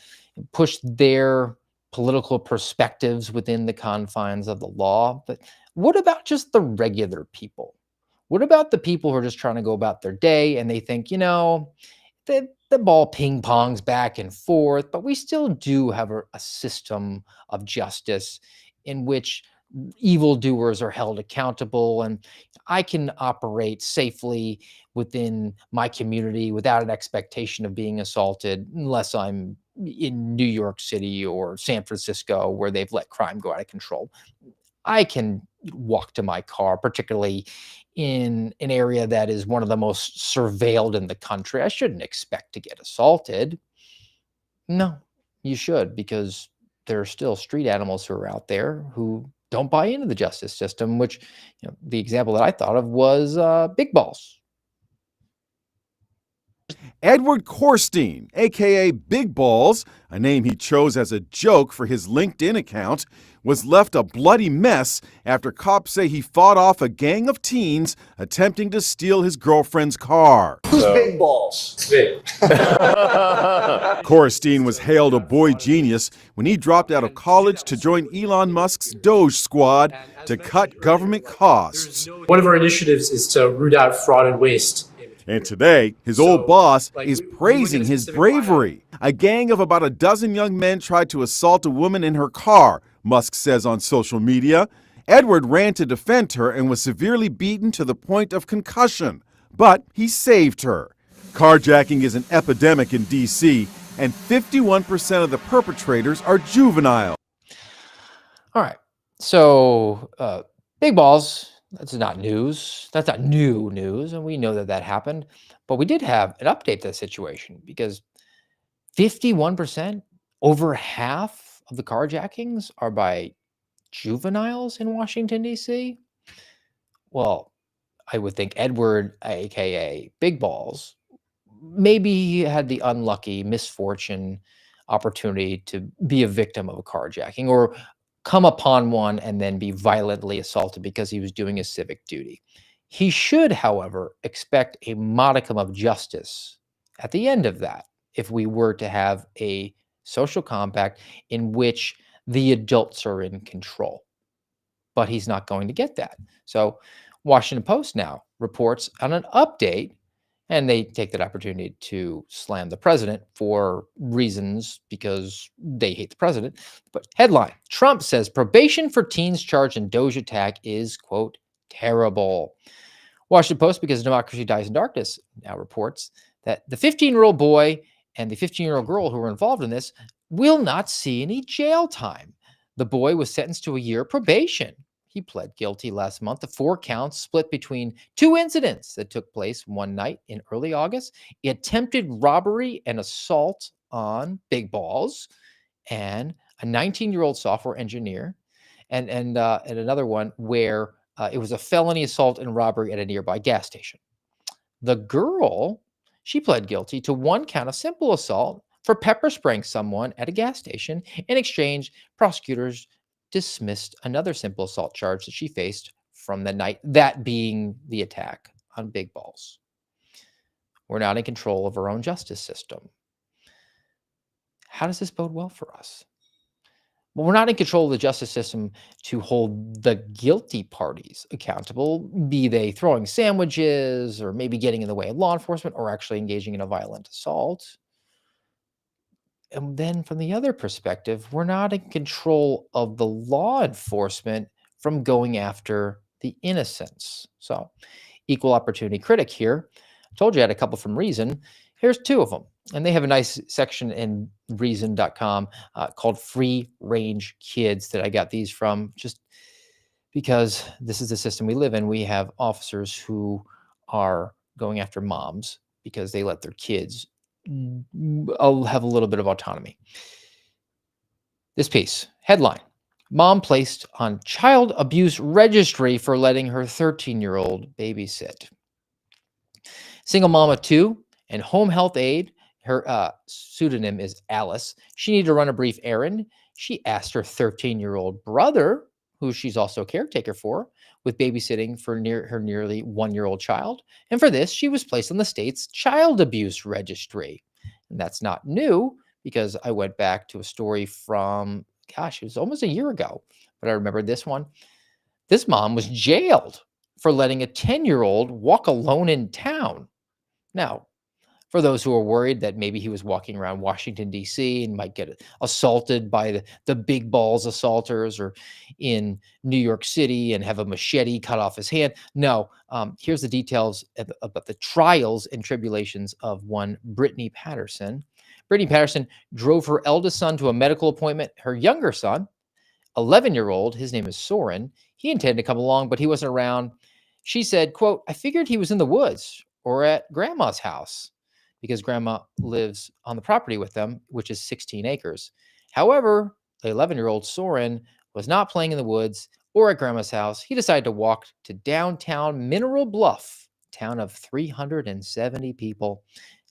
push their political perspectives within the confines of the law. But what about just the regular people? What about the people who are just trying to go about their day and they think, the ball ping pongs back and forth, but we still do have a system of justice in which evildoers are held accountable, and I can operate safely within my community without an expectation of being assaulted unless I'm in New York City or San Francisco where they've let crime go out of control. I can walk to my car, particularly in an area that is one of the most surveilled in the country. I shouldn't expect to get assaulted. No, you should, because there are still street animals who are out there who don't buy into the justice system, which, the example that I thought of was Big Balls. Edward Korstein, a.k.a. Big Balls, a name he chose as a joke for his LinkedIn account, was left a bloody mess after cops say he fought off a gang of teens attempting to steal his girlfriend's car. Who's Big Balls? Big. Korstein was hailed a boy genius when he dropped out of college to join Elon Musk's Doge squad to cut government costs. One of our initiatives is to root out fraud and waste. And today, his old boss is praising his bravery. A gang of about a dozen young men tried to assault a woman in her car, Musk says on social media. Edward ran to defend her and was severely beaten to the point of concussion, but he saved her. Carjacking is an epidemic in D.C., and 51% of the perpetrators are juvenile. All right, so Big Balls. That's not news. That's not new news, and we know that happened. But we did have an update to the situation because 51%, over half of the carjackings are by juveniles in Washington, D.C. Well, I would think Edward, a.k.a. Big Balls, maybe he had the unlucky misfortune opportunity to be a victim of a carjacking or come upon one and then be violently assaulted because he was doing his civic duty. He should, however, expect a modicum of justice at the end of that if we were to have a social compact in which the adults are in control. But he's not going to get that. So Washington Post now reports on an update, and they take that opportunity to slam the president for reasons because they hate the president. But headline, Trump says probation for teens charged in Doge attack is, quote, terrible. Washington Post, because democracy dies in darkness, now reports that the 15-year-old boy and the 15-year-old girl who were involved in this will not see any jail time. The boy was sentenced to a year probation. He pled guilty last month to 4 counts split between 2 incidents that took place one night in early August: attempted robbery and assault on Big Balls, and a 19-year-old software engineer, and another one where it was a felony assault and robbery at a nearby gas station. The girl, she pled guilty to 1 count of simple assault for pepper spraying someone at a gas station. In exchange, prosecutors dismissed another simple assault charge that she faced from the night, that being the attack on Big Balls. We're not in control of our own justice system. How does this bode well for us? Well, we're not in control of the justice system to hold the guilty parties accountable, be they throwing sandwiches or maybe getting in the way of law enforcement or actually engaging in a violent assault. And then from the other perspective, we're not in control of the law enforcement from going after the innocents. So, equal opportunity critic here. I told you I had a couple from Reason. Here's two of them. And they have a nice section in reason.com called Free Range Kids that I got these from, just because this is the system we live in. We have officers who are going after moms because they let their kids have a little bit of autonomy. This piece, headline: Mom placed on child abuse registry for letting her 13-year-old babysit. Single mom of two and home health aide. Her pseudonym is Alice. She needed to run a brief errand. She asked her 13-year-old brother, who she's also a caretaker for, with babysitting for her nearly 1-year-old child. And for this, she was placed on the state's child abuse registry. And that's not new, because I went back to a story from, gosh, it was almost a year ago, but I remember this one. This mom was jailed for letting a 10-year-old walk alone in town. Now, for those who are worried that maybe he was walking around Washington, D.C. and might get assaulted by the Big Balls assaulters, or in New York City and have a machete cut off his hand. No, here's the details about the trials and tribulations of one Brittany Patterson. Brittany Patterson drove her eldest son to a medical appointment. Her younger son, 11-year-old, his name is Soren, he intended to come along, but he wasn't around. She said, quote, "I figured he was in the woods or at grandma's house," because grandma lives on the property with them, which is 16 acres. However, the 11-year-old Soren was not playing in the woods or at grandma's house. He decided to walk to downtown Mineral Bluff, town of 370 people.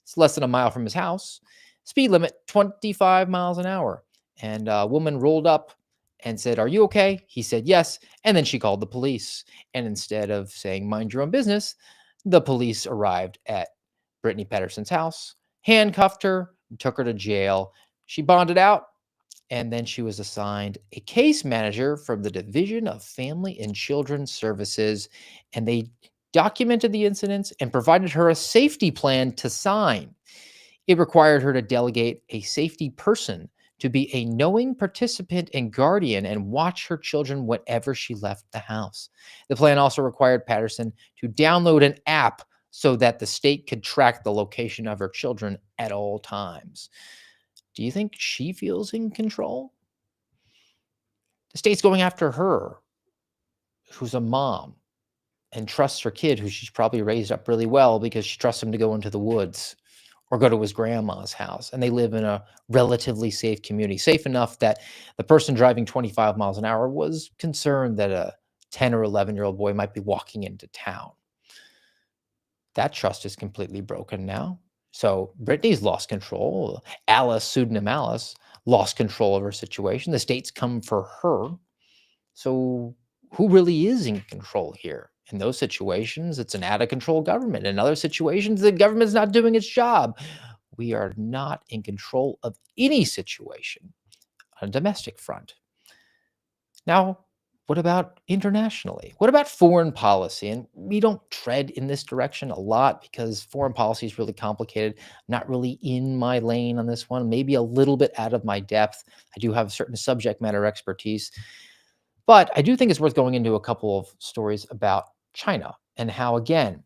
It's less than a mile from his house. Speed limit, 25 miles an hour. And a woman rolled up and said, "Are you okay?" He said yes. And then she called the police. And instead of saying, "Mind your own business," the police arrived at Brittany Patterson's house, handcuffed her, and took her to jail. She bonded out, and then she was assigned a case manager from the Division of Family and Children's Services, and they documented the incidents and provided her a safety plan to sign. It required her to delegate a safety person to be a knowing participant and guardian and watch her children whenever she left the house. The plan also required Patterson to download an app so that the state could track the location of her children at all times. Do you think she feels in control? The state's going after her, who's a mom, and trusts her kid, who she's probably raised up really well, because she trusts him to go into the woods or go to his grandma's house. And they live in a relatively safe community, safe enough that the person driving 25 miles an hour was concerned that a 10 or 11-year-old boy might be walking into town. That trust is completely broken now. So Brittany's lost control. Alice, pseudonym Alice, lost control of her situation. The state's come for her. So who really is in control here? In those situations, it's an out-of-control government. In other situations, the government's not doing its job. We are not in control of any situation on a domestic front. Now, what about internationally? What about foreign policy? And we don't tread in this direction a lot because foreign policy is really complicated. Not really in my lane on this one, maybe a little bit out of my depth. I do have a certain subject matter expertise. But I do think it's worth going into a couple of stories about China and how, again,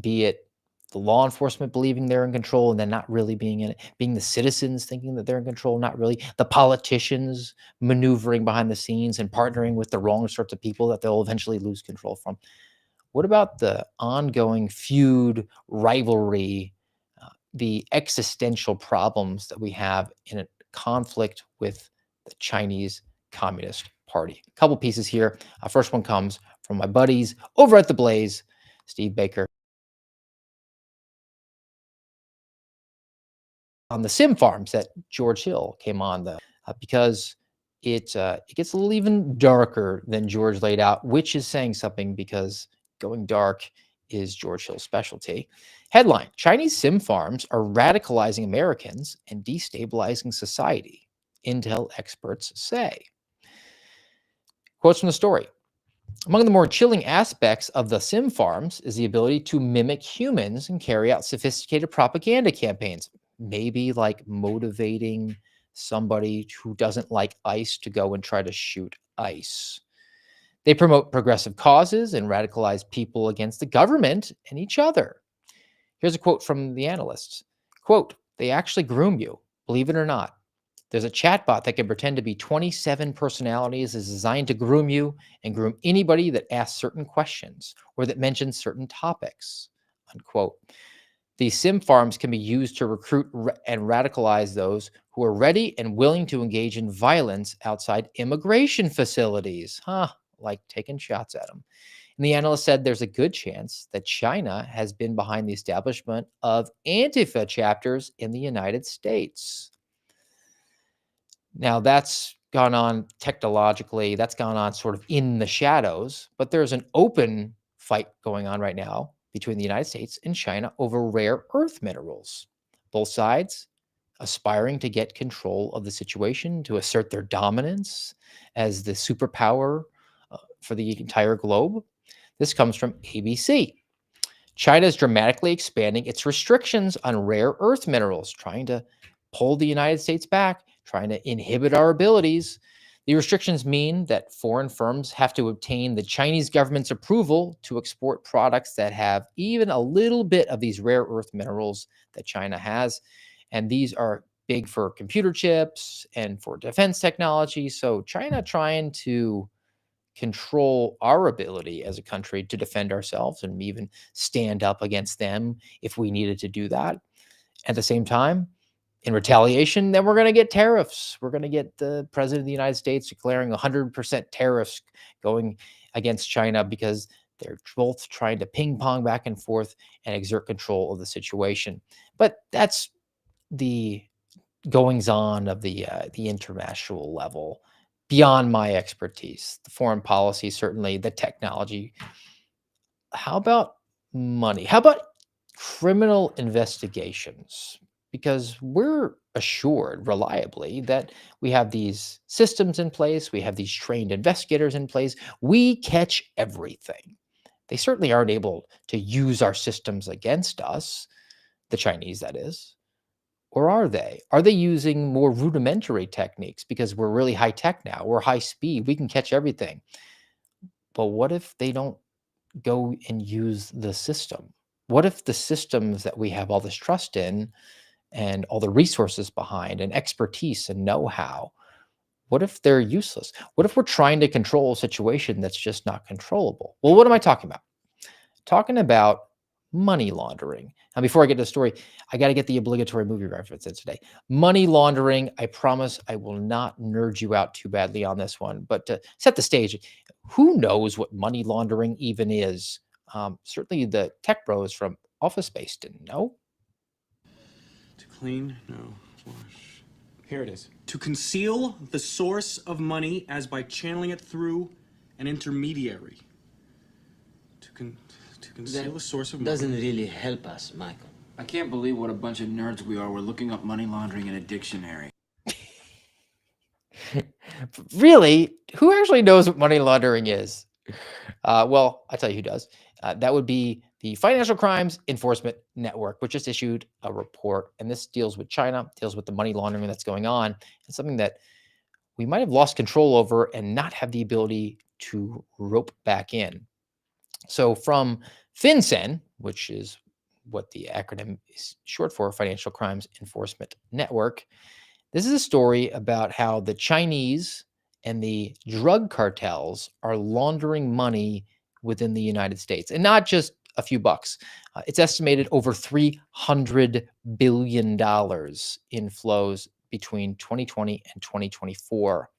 be it the law enforcement believing they're in control and then not really being in it, being the citizens thinking that they're in control, not really, the politicians maneuvering behind the scenes and partnering with the wrong sorts of people that they'll eventually lose control from. What about the ongoing feud, rivalry, the existential problems that we have in a conflict with the Chinese Communist Party? A couple pieces here. First one comes from my buddies over at The Blaze, Steve Baker. On the Sim Farms that George Hill came on, because it gets a little even darker than George laid out, which is saying something because going dark is George Hill's specialty. Headline: Chinese SIM farms are radicalizing Americans and destabilizing society, Intel experts say. Quotes from the story: among the more chilling aspects of the SIM farms is the ability to mimic humans and carry out sophisticated propaganda campaigns, maybe like motivating somebody who doesn't like ICE to go and try to shoot ICE. They promote progressive causes and radicalize people against the government and each other. Here's a quote from the analysts. Quote, they actually groom you, believe it or not. There's a chatbot that can pretend to be 27 personalities, is designed to groom you and groom anybody that asks certain questions or that mentions certain topics, unquote. These SIM farms can be used to recruit and radicalize those who are ready and willing to engage in violence outside immigration facilities. Like taking shots at them. And the analyst said there's a good chance that China has been behind the establishment of Antifa chapters in the United States. Now, that's gone on technologically, that's gone on sort of in the shadows, but there's an open fight going on right now between the United States and China over rare earth minerals. Both sides aspiring to get control of the situation, to assert their dominance as the superpower for the entire globe. This comes from ABC. China is dramatically expanding its restrictions on rare earth minerals, trying to pull the United States back, trying to inhibit our abilities. The restrictions mean that foreign firms have to obtain the Chinese government's approval to export products that have even a little bit of these rare earth minerals that China has. And these are big for computer chips and for defense technology. So China trying to control our ability as a country to defend ourselves and even stand up against them if we needed to do that. At the same time, in retaliation, then we're going to get tariffs. We're going to get the president of the United States declaring 100% tariffs going against China because they're both trying to ping pong back and forth and exert control of the situation. But that's the goings on of the international level, beyond my expertise. The foreign policy, certainly, the technology. How about money? How about criminal investigations? Because we're assured reliably that we have these systems in place, we have these trained investigators in place, we catch everything. They certainly aren't able to use our systems against us, the Chinese, that is. Or are they? Are they using more rudimentary techniques because we're really high tech now, we're high speed, we can catch everything. But what if they don't go and use the system? What if the systems that we have all this trust in and all the resources behind and expertise and know-how, what if they're useless? What if we're trying to control a situation that's just not controllable? Well, what am I talking about? Talking about money laundering. Now, before I get to the story, I got to get the obligatory movie reference in today. Money laundering, I promise I will not nerd you out too badly on this one, but to set the stage, who knows what money laundering even is? Certainly the tech bros from Office Space didn't know. To clean? No. Wash. Here it is. To conceal the source of money as by channeling it through an intermediary. To conceal the source of money. Doesn't really help us, Michael. I can't believe what a bunch of nerds we are. We're looking up money laundering in a dictionary. Really? Who actually knows what money laundering is? Well, I'll tell you who does. That would be the Financial Crimes Enforcement Network, which just issued a report. And this deals with China, deals with the money laundering that's going on, and something that we might have lost control over and not have the ability to rope back in. So from FinCEN, which is what the acronym is short for, Financial Crimes Enforcement Network, this is a story about how the Chinese and the drug cartels are laundering money within the United States, and not just a few bucks. It's estimated over $300 billion in flows between 2020 and 2024.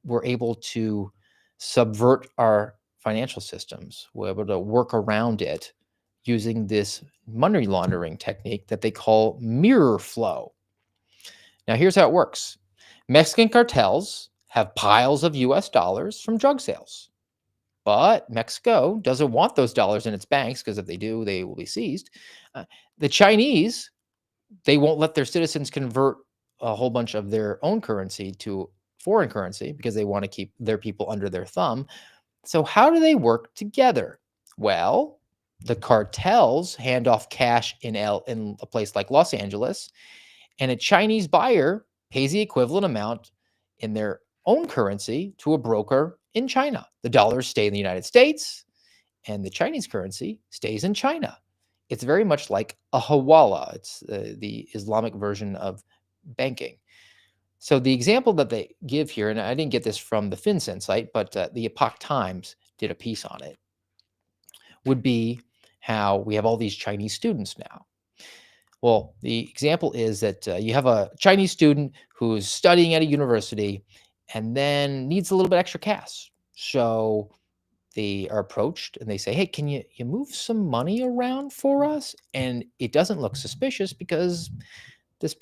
We're able to subvert our financial systems. We're able to work around it using this money laundering technique that they call mirror flow. Now, here's how it works. Mexican cartels have piles of US dollars from drug sales. But Mexico doesn't want those dollars in its banks because if they do, they will be seized. The Chinese, they won't let their citizens convert a whole bunch of their own currency to foreign currency because they want to keep their people under their thumb. So how do they work together? Well, the cartels hand off cash in a place like Los Angeles, and a Chinese buyer pays the equivalent amount in their own currency to a broker in China. The dollars stay in the United States, and the Chinese currency stays in China. It's very much like a hawala. It's the Islamic version of banking. So the example that they give here, and I didn't get this from the FinCEN site, but the Epoch Times did a piece on it, would be how we have all these Chinese students now. Well, the example is that you have a Chinese student who's studying at a university and then needs a little bit extra cash. So they are approached and they say, hey, can you move some money around for us? And it doesn't look suspicious because this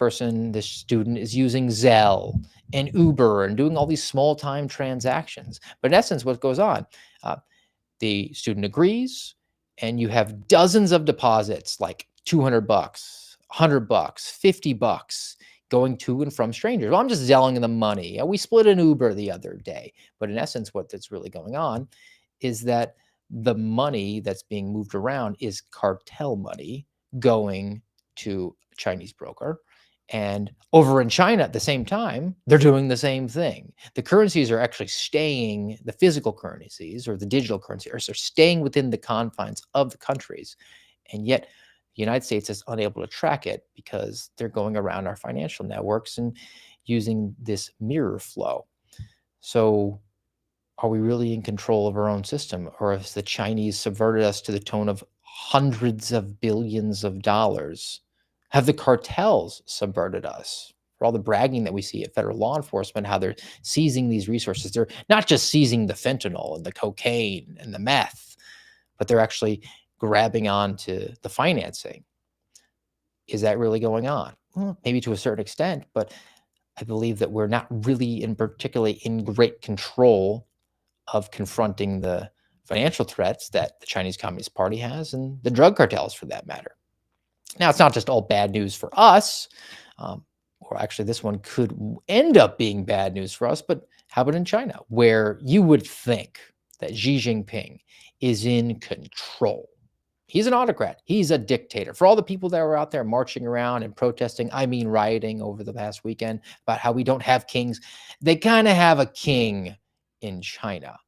student is using Zelle and Uber and doing all these small time transactions. But in essence, what goes on, the student agrees and you have dozens of deposits, like $200, $100, $50 going to and from strangers. Well, I'm just Zelling them money. We split an Uber the other day. But in essence, what that's really going on is that the money that's being moved around is cartel money going to a Chinese broker. And over in China at the same time, they're doing the same thing. The currencies are actually staying, the physical currencies or the digital currency are staying within the confines of the countries. And yet the United States is unable to track it because they're going around our financial networks and using this mirror flow. So are we really in control of our own system? Or has the Chinese subverted us to the tone of hundreds of billions of dollars? Have the cartels subverted us? For all the bragging that we see at federal law enforcement, how they're seizing these resources. They're not just seizing the fentanyl and the cocaine and the meth, but they're actually grabbing onto the financing. Is that really going on? Well, maybe to a certain extent, but I believe that we're not really particularly in great control of confronting the financial threats that the Chinese Communist Party has and the drug cartels for that matter. Now, it's not just all bad news for us, or actually this one could end up being bad news for us, but how about in China, where you would think that Xi Jinping is in control? He's an autocrat. He's a dictator. For all the people that were out there marching around and protesting, I mean rioting over the past weekend about how we don't have kings, they kind of have a king in China.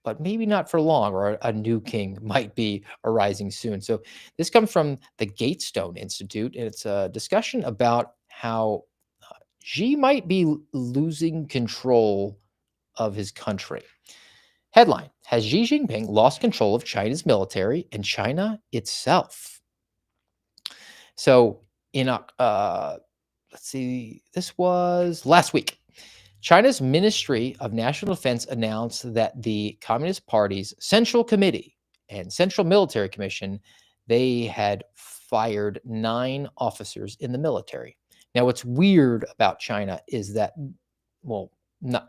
But maybe not for long, or a new king might be arising soon. So this comes from the Gatestone Institute, and it's a discussion about how Xi might be losing control of his country. Headline, has Xi Jinping lost control of China's military and China itself? So in, let's see, this was last week. China's Ministry of National Defense announced that the Communist Party's Central Committee and Central Military Commission, they had fired 9 officers in the military. Now, what's weird about China is that, well,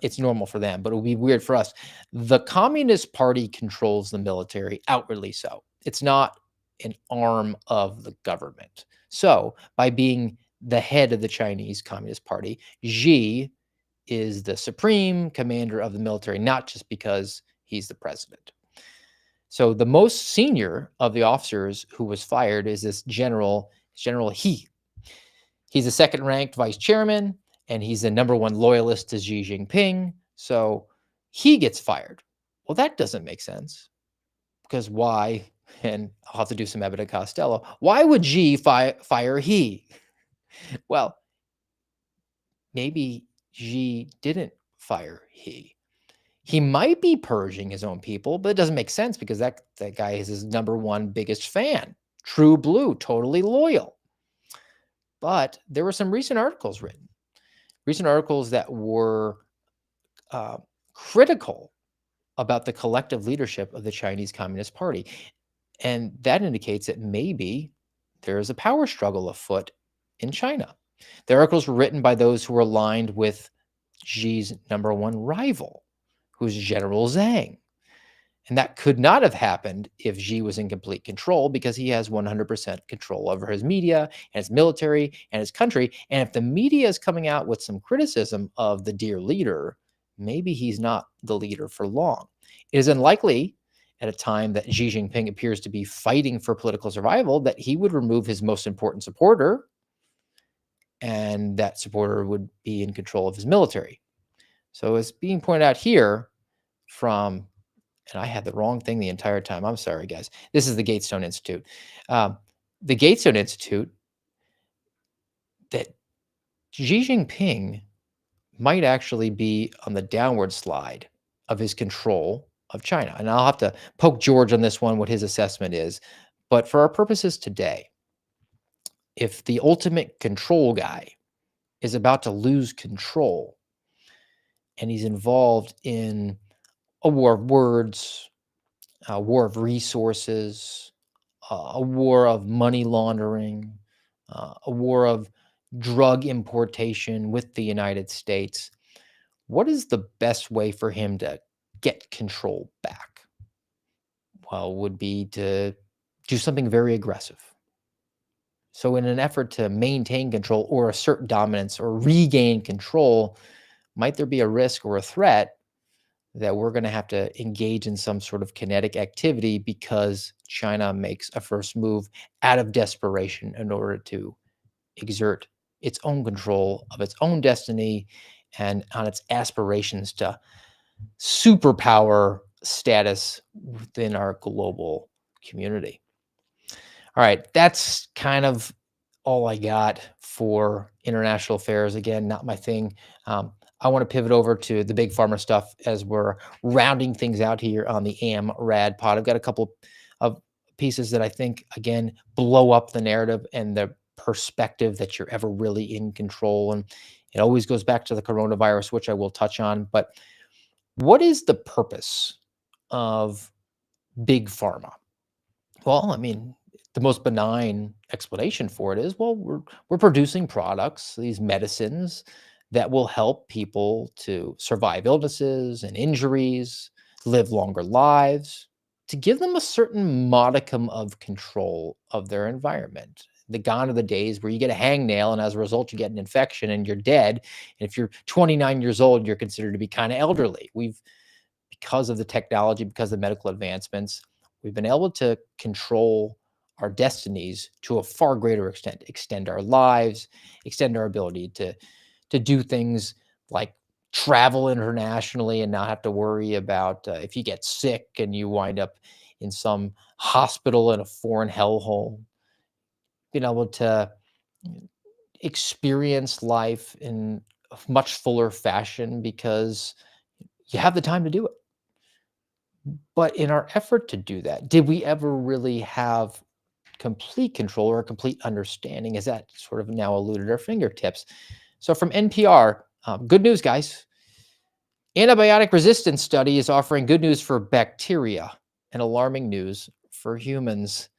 it's normal for them, but it would be weird for us. The Communist Party controls the military outwardly so. It's not an arm of the government. So by being the head of the Chinese Communist Party, Xi is the supreme commander of the military, not just because he's the president. So the most senior of the officers who was fired is this General He. He's the second-ranked vice chairman, and he's the #1 loyalist to Xi Jinping. So he gets fired. Well, that doesn't make sense. Because why? And I'll have to do some Abbott and Costello. Why would Xi fire He? Well, maybe Xi didn't fire He. He might be purging his own people, but it doesn't make sense because that guy is his #1 biggest fan. True blue, totally loyal. But there were some recent articles written. Recent articles that were critical about the collective leadership of the Chinese Communist Party. And that indicates that maybe there is a power struggle afoot in China. The articles were written by those who were aligned with Xi's number one rival, who's General Zhang. And that could not have happened if Xi was in complete control, because he has 100% control over his media and his military and his country. And if the media is coming out with some criticism of the dear leader, maybe he's not the leader for long. It is unlikely, at a time that Xi Jinping appears to be fighting for political survival, that he would remove his most important supporter, and that supporter would be in control of his military. So as being pointed out here from, and I had the wrong thing the entire time. I'm sorry, guys. This is the Gatestone Institute. The Gatestone Institute, that Xi Jinping might actually be on the downward slide of his control of China. And I'll have to poke George on this one, what his assessment is. But for our purposes today, if the ultimate control guy is about to lose control and he's involved in a war of words, a war of resources, a war of money laundering, a war of drug importation with the United States, what is the best way for him to get control back? Well, would be to do something very aggressive. So in an effort to maintain control or assert dominance or regain control, might there be a risk or a threat that we're going to have to engage in some sort of kinetic activity because China makes a first move out of desperation in order to exert its own control of its own destiny and on its aspirations to superpower status within our global community. All right, that's kind of all I got for international affairs. Again, not my thing. I want to pivot over to the big pharma stuff as we're rounding things out here on the AMRAD pod. I've got a couple of pieces that I think, again, blow up the narrative and the perspective that you're ever really in control. And it always goes back to the coronavirus, which I will touch on. But what is the purpose of big pharma? Well, I mean, the most benign explanation for it is, well, we're producing products, these medicines that will help people to survive illnesses and injuries, live longer lives, to give them a certain modicum of control of their environment. Gone are the days where you get a hangnail and as a result you get an infection and you're dead. And if you're 29 years old, you're considered to be kind of elderly. Because of the technology, because of medical advancements, we've been able to control our destinies to a far greater extent, extend our lives, extend our ability to do things like travel internationally and not have to worry about if you get sick and you wind up in some hospital in a foreign hellhole. Being able to experience life in a much fuller fashion because you have the time to do it. But in our effort to do that, did we ever really have complete control or a complete understanding? Is that sort of now eluded at our fingertips? So from NPR, good news, guys. Antibiotic resistance study is offering good news for bacteria and alarming news for humans.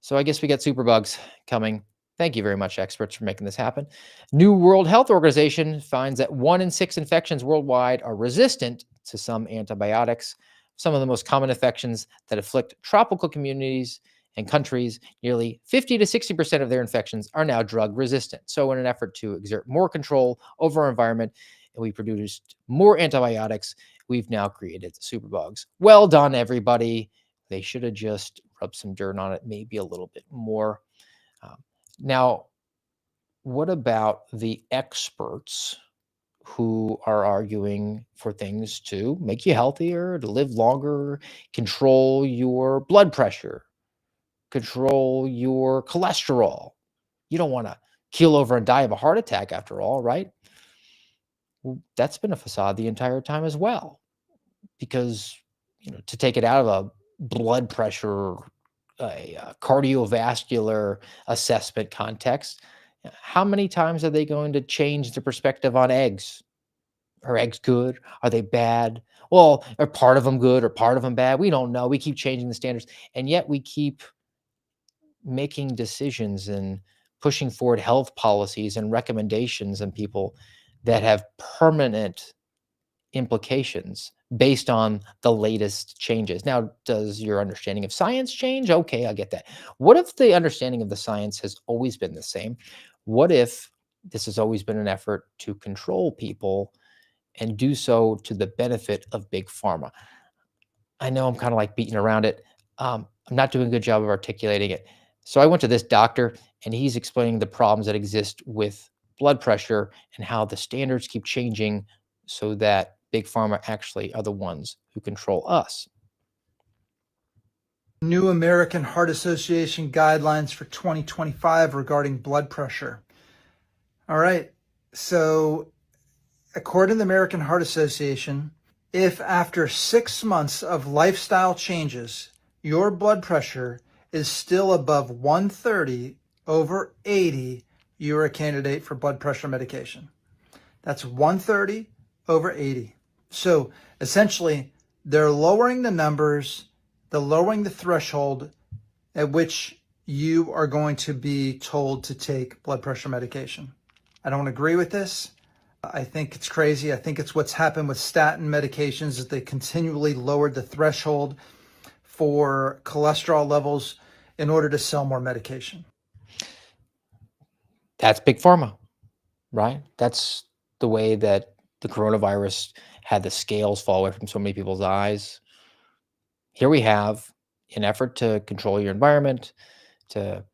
So I guess we got superbugs coming. Thank you very much, experts, for making this happen. New World Health Organization finds that 1 in 6 infections worldwide are resistant to some antibiotics. Some of the most common infections that afflict tropical communities and countries, nearly 50 to 60% of their infections are now drug resistant. So in an effort to exert more control over our environment, and we produced more antibiotics, we've now created superbugs. Well done, everybody. They should have just rubbed some dirt on it, maybe a little bit more. Now, what about the experts who are arguing for things to make you healthier, to live longer, control your blood pressure, control your cholesterol? You don't want to keel over and die of a heart attack after all, right? Well, that's been a facade the entire time as well. Because, to take it out of a blood pressure, a cardiovascular assessment context, how many times are they going to change the perspective on eggs? Are eggs good? Are they bad? Well, are part of them good or part of them bad? We don't know. We keep changing the standards. And yet we keep making decisions and pushing forward health policies and recommendations, and people that have permanent implications based on the latest changes. Now, does your understanding of science change? Okay, I get that. What if the understanding of the science has always been the same? What if this has always been an effort to control people and do so to the benefit of big pharma? I know I'm kind of like beating around it. I'm not doing a good job of articulating it. So I went to this doctor, and he's explaining the problems that exist with blood pressure and how the standards keep changing so that big pharma actually are the ones who control us. New American Heart Association guidelines for 2025 regarding blood pressure. All right. So according to the American Heart Association, if after 6 months of lifestyle changes, your blood pressure is still above 130/80, you're a candidate for blood pressure medication. That's 130/80. So essentially, they're lowering the numbers, they're lowering the threshold at which you are going to be told to take blood pressure medication. I don't agree with this. I think it's crazy. I think it's what's happened with statin medications, that they continually lowered the threshold for cholesterol levels in order to sell more medication. That's big pharma, right? That's the way that the coronavirus had the scales fall away from so many people's eyes. Here we have an effort to control your environment, to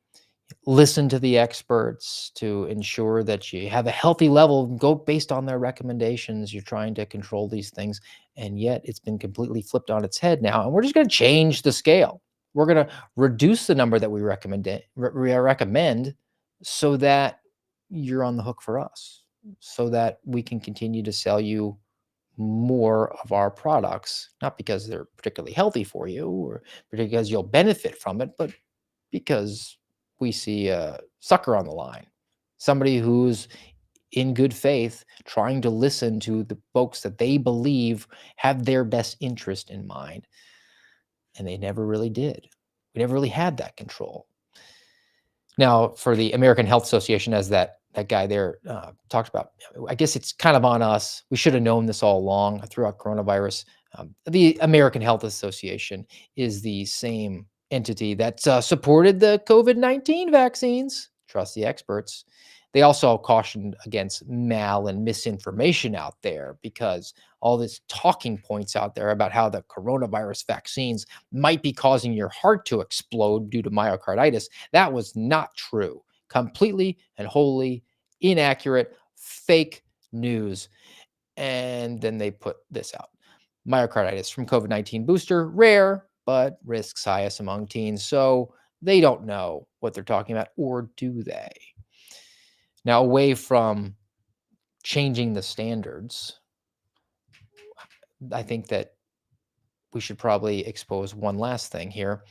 listen to the experts, to ensure that you have a healthy level, go based on their recommendations. You're trying to control these things, and yet it's been completely flipped on its head now. And we're just going to change the scale. We're going to reduce the number that we recommend so that you're on the hook for us, so that we can continue to sell you more of our products, not because they're particularly healthy for you or because you'll benefit from it, but because we see a sucker on the line, somebody who's in good faith trying to listen to the folks that they believe have their best interest in mind. And they never really did. We never really had that control. Now, for the American Health Association, as that guy there talked about, I guess it's kind of on us. We should have known this all along throughout coronavirus. The American Health Association is the same entity that supported the COVID-19 vaccines. Trust the experts. They also cautioned against mal and misinformation out there, because all this talking points out there about how the coronavirus vaccines might be causing your heart to explode due to myocarditis. That was not true. Completely and wholly inaccurate, fake news. And then they put this out. Myocarditis from COVID-19 booster, rare, but risks highest among teens. So they don't know what they're talking about, or do they? Now, away from changing the standards, I think that we should probably expose one last thing here.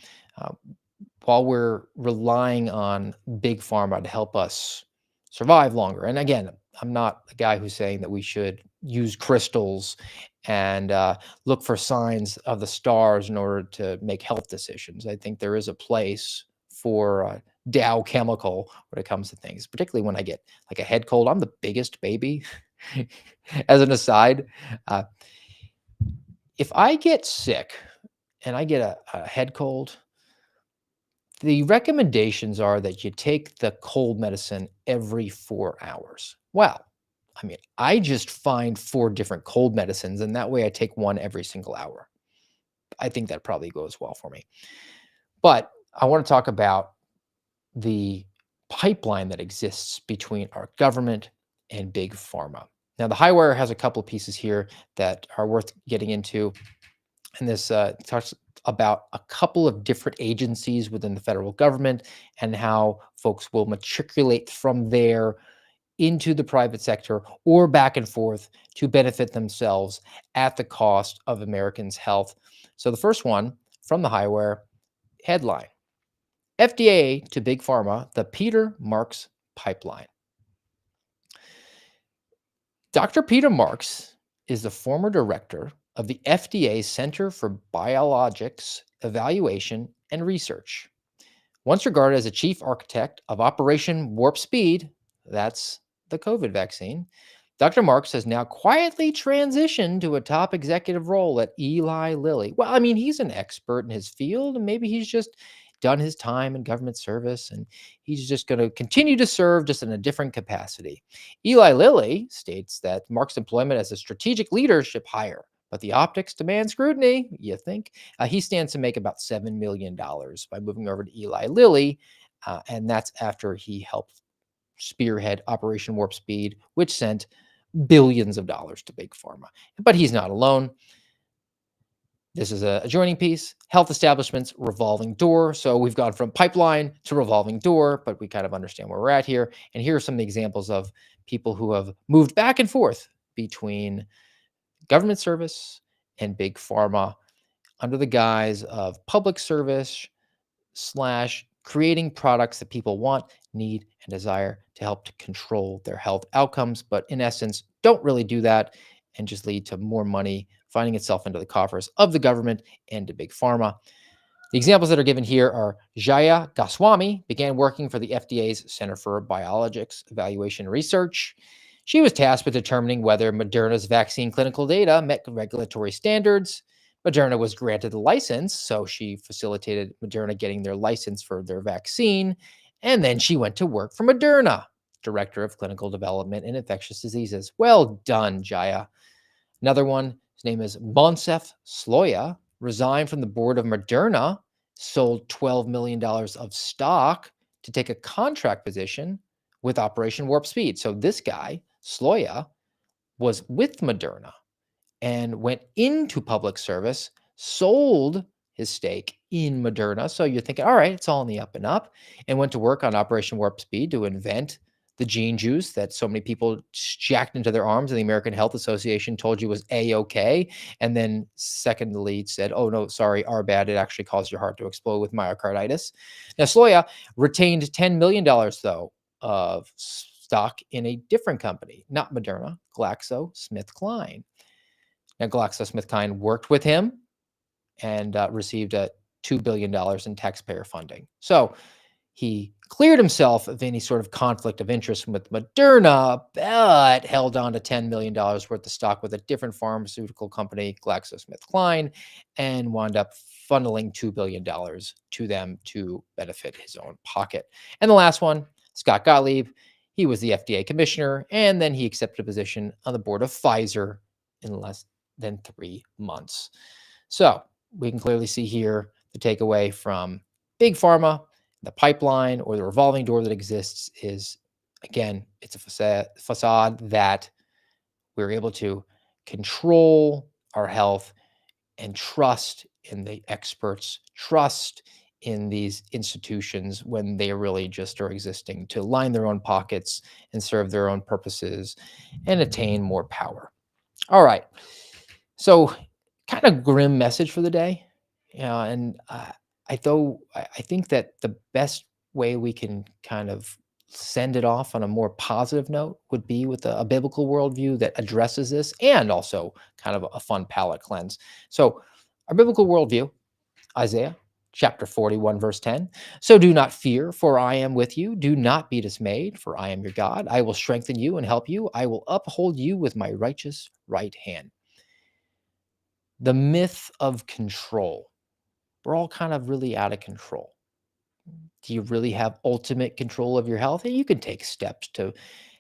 While we're relying on big pharma to help us survive longer, and again, I'm not a guy who's saying that we should use crystals and look for signs of the stars in order to make health decisions. I think there is a place for Dow Chemical when it comes to things, particularly when I get like a head cold. I'm the biggest baby. As an aside, if I get sick and I get a head cold, the recommendations are that you take the cold medicine every 4 hours. Well, I mean, I just find 4 different cold medicines, and that way I take one every single hour. I think that probably goes well for me. But I want to talk about the pipeline that exists between our government and big pharma. Now, the Highwire has a couple of pieces here that are worth getting into. And this talks about a couple of different agencies within the federal government and how folks will matriculate from there into the private sector or back and forth to benefit themselves at the cost of Americans' health. So the first one from the Highwire, headline: FDA to big pharma, the Peter Marks pipeline. Dr. Peter Marks is the former director of the FDA Center for Biologics Evaluation and Research. Once regarded as a chief architect of Operation Warp Speed, that's the COVID vaccine, Dr. Marks has now quietly transitioned to a top executive role at Eli Lilly. Well, I mean, he's an expert in his field, and maybe he's just done his time in government service, and he's just going to continue to serve just in a different capacity. Eli Lilly states that Marks' employment as a strategic leadership hire, but the optics demand scrutiny, you think? He stands to make about $7 million by moving over to Eli Lilly, and that's after he helped spearhead Operation Warp Speed, which sent billions of dollars to Big Pharma. But he's not alone. This is a adjoining piece, health establishments, revolving door. So we've gone from pipeline to revolving door, but we kind of understand where we're at here. And here are some examples of people who have moved back and forth between government service and Big Pharma under the guise of public service / creating products that people want, need, and desire to help to control their health outcomes, but in essence, don't really do that and just lead to more money finding itself into the coffers of the government and to Big Pharma. The examples that are given here are Jaya Goswami began working for the FDA's Center for Biologics Evaluation and Research. She was tasked with determining whether Moderna's vaccine clinical data met regulatory standards. Moderna was granted the license, so she facilitated Moderna getting their license for their vaccine. And then she went to work for Moderna, Director of Clinical Development and Infectious Diseases. Well done, Jaya. Another one, his name is Monsef Sloya, resigned from the board of Moderna, sold $12 million of stock to take a contract position with Operation Warp Speed. So this guy, Sloya, was with Moderna and went into public service, sold his stake in Moderna. So you're thinking, all right, it's all in the up and up, and went to work on Operation Warp Speed to invent the gene juice that so many people jacked into their arms and the American Health Association told you was A-OK. And then secondly said, oh, no, sorry, our bad. It actually caused your heart to explode with myocarditis. Now, Sloya retained $10 million, though, of stock in a different company, not Moderna, GlaxoSmithKline. Now, GlaxoSmithKline worked with him and received $2 billion in taxpayer funding. So he cleared himself of any sort of conflict of interest with Moderna, but held on to $10 million worth of stock with a different pharmaceutical company, GlaxoSmithKline, and wound up funneling $2 billion to them to benefit his own pocket. And the last one, Scott Gottlieb, he was the FDA commissioner, and then he accepted a position on the board of Pfizer in less than 3 months. So we can clearly see here the takeaway from Big Pharma. The pipeline or the revolving door that exists is, again, it's a facade that we're able to control our health and trust in the experts, trust in these institutions when they really just are existing to line their own pockets and serve their own purposes and attain more power. All right. So kind of grim message for the day. And I think that the best way we can kind of send it off on a more positive note would be with a biblical worldview that addresses this and also kind of a fun palate cleanse. So our biblical worldview, Isaiah chapter 41, verse 10. So do not fear, for I am with you. Do not be dismayed, for I am your God. I will strengthen you and help you. I will uphold you with my righteous right hand. The myth of control. We're all kind of really out of control. Do you really have ultimate control of your health? You can take steps to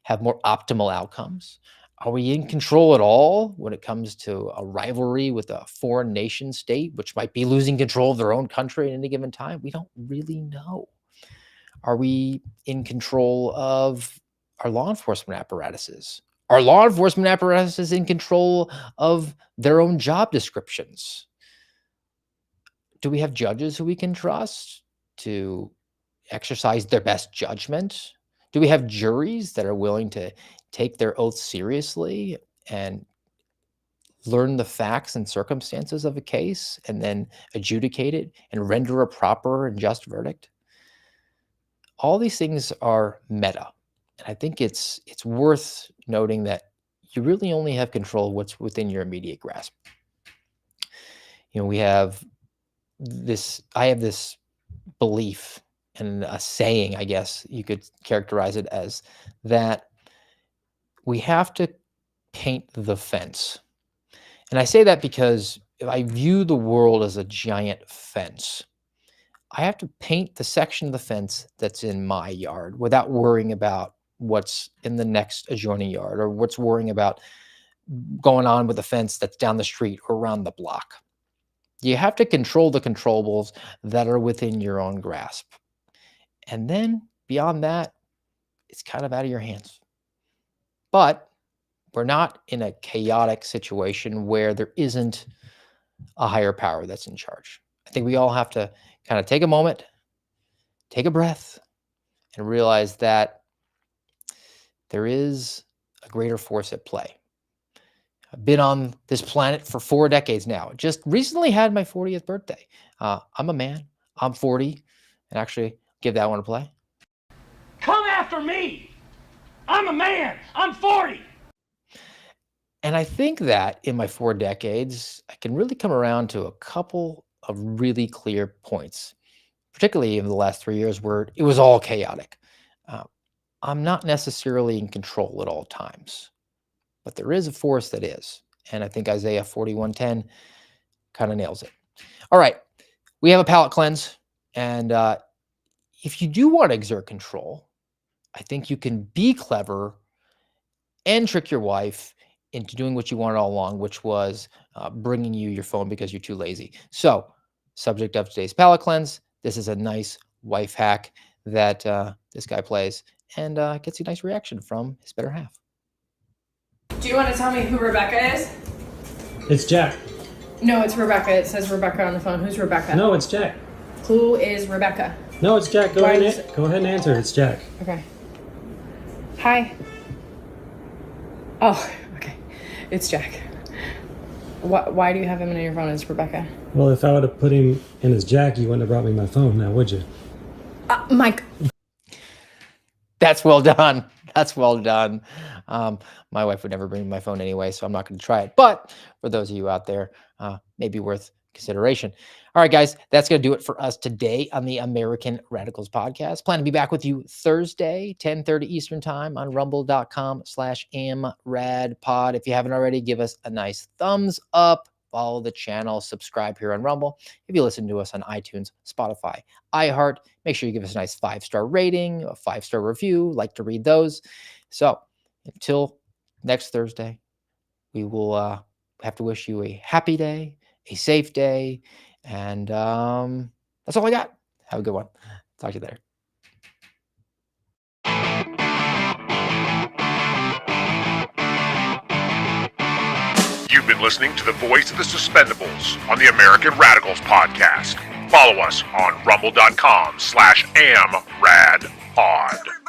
have more optimal outcomes. Are we in control at all when it comes to a rivalry with a foreign nation state, which might be losing control of their own country at any given time? We don't really know. Are we in control of our law enforcement apparatuses? Are law enforcement apparatuses in control of their own job descriptions? Do we have judges who we can trust to exercise their best judgment? Do we have juries that are willing to take their oath seriously and learn the facts and circumstances of a case and then adjudicate it and render a proper and just verdict? All these things are meta. And I think it's worth noting that you really only have control of what's within your immediate grasp. I have this belief and a saying, I guess you could characterize it as, that we have to paint the fence. And I say that because if I view the world as a giant fence, I have to paint the section of the fence that's in my yard without worrying about what's in the next adjoining yard or what's worrying about going on with the fence that's down the street or around the block. You have to control the controllables that are within your own grasp. And then beyond that, it's kind of out of your hands. But we're not in a chaotic situation where there isn't a higher power that's in charge. I think we all have to kind of take a moment, take a breath, and realize that there is a greater force at play. I've been on this planet for 4 decades now. Just recently had my 40th birthday. I'm a man. I'm 40. And actually, give that one a play. Come after me! I'm a man! I'm 40! And I think that in my 4 decades, I can really come around to a couple of really clear points, particularly in the last 3 years where it was all chaotic. I'm not necessarily in control at all times, but there is a force that is. And I think Isaiah 41:10 kind of nails it. All right, we have a palate cleanse. And if you do want to exert control, I think you can be clever and trick your wife into doing what you wanted all along, which was bringing you your phone because you're too lazy. So, subject of today's palate cleanse, this is a nice wife hack that this guy plays and gets a nice reaction from his better half. Do you want to tell me who Rebecca is? It's Jack. No, it's Rebecca. It says Rebecca on the phone. Who's Rebecca? No, it's Jack. Who is Rebecca? No, it's Jack. Go ahead and answer. It's Jack. Okay. Hi. Oh, okay. It's Jack. Why do you have him in your phone as Rebecca? Well, if I would have put him in as Jack, you wouldn't have brought me my phone now, would you? Mike. That's well done. That's well done. My wife would never bring me my phone anyway, so I'm not going to try it. But for those of you out there, maybe worth consideration. All right, guys, that's going to do it for us today on the American Radicals podcast. Plan to be back with you Thursday, 10:30 Eastern time on rumble.com/amradpod. If you haven't already, give us a nice thumbs up, follow the channel, subscribe here on Rumble. If you listen to us on iTunes, Spotify, iHeart, make sure you give us a nice 5-star rating, a 5-star review. Like to read those. So until next Thursday, we will have to wish you a happy day, a safe day, and that's all I got. Have a good one. Talk to you later. You've been listening to the voice of the Suspendables on the American Radicals podcast. Follow us on rumble.com/amradpod.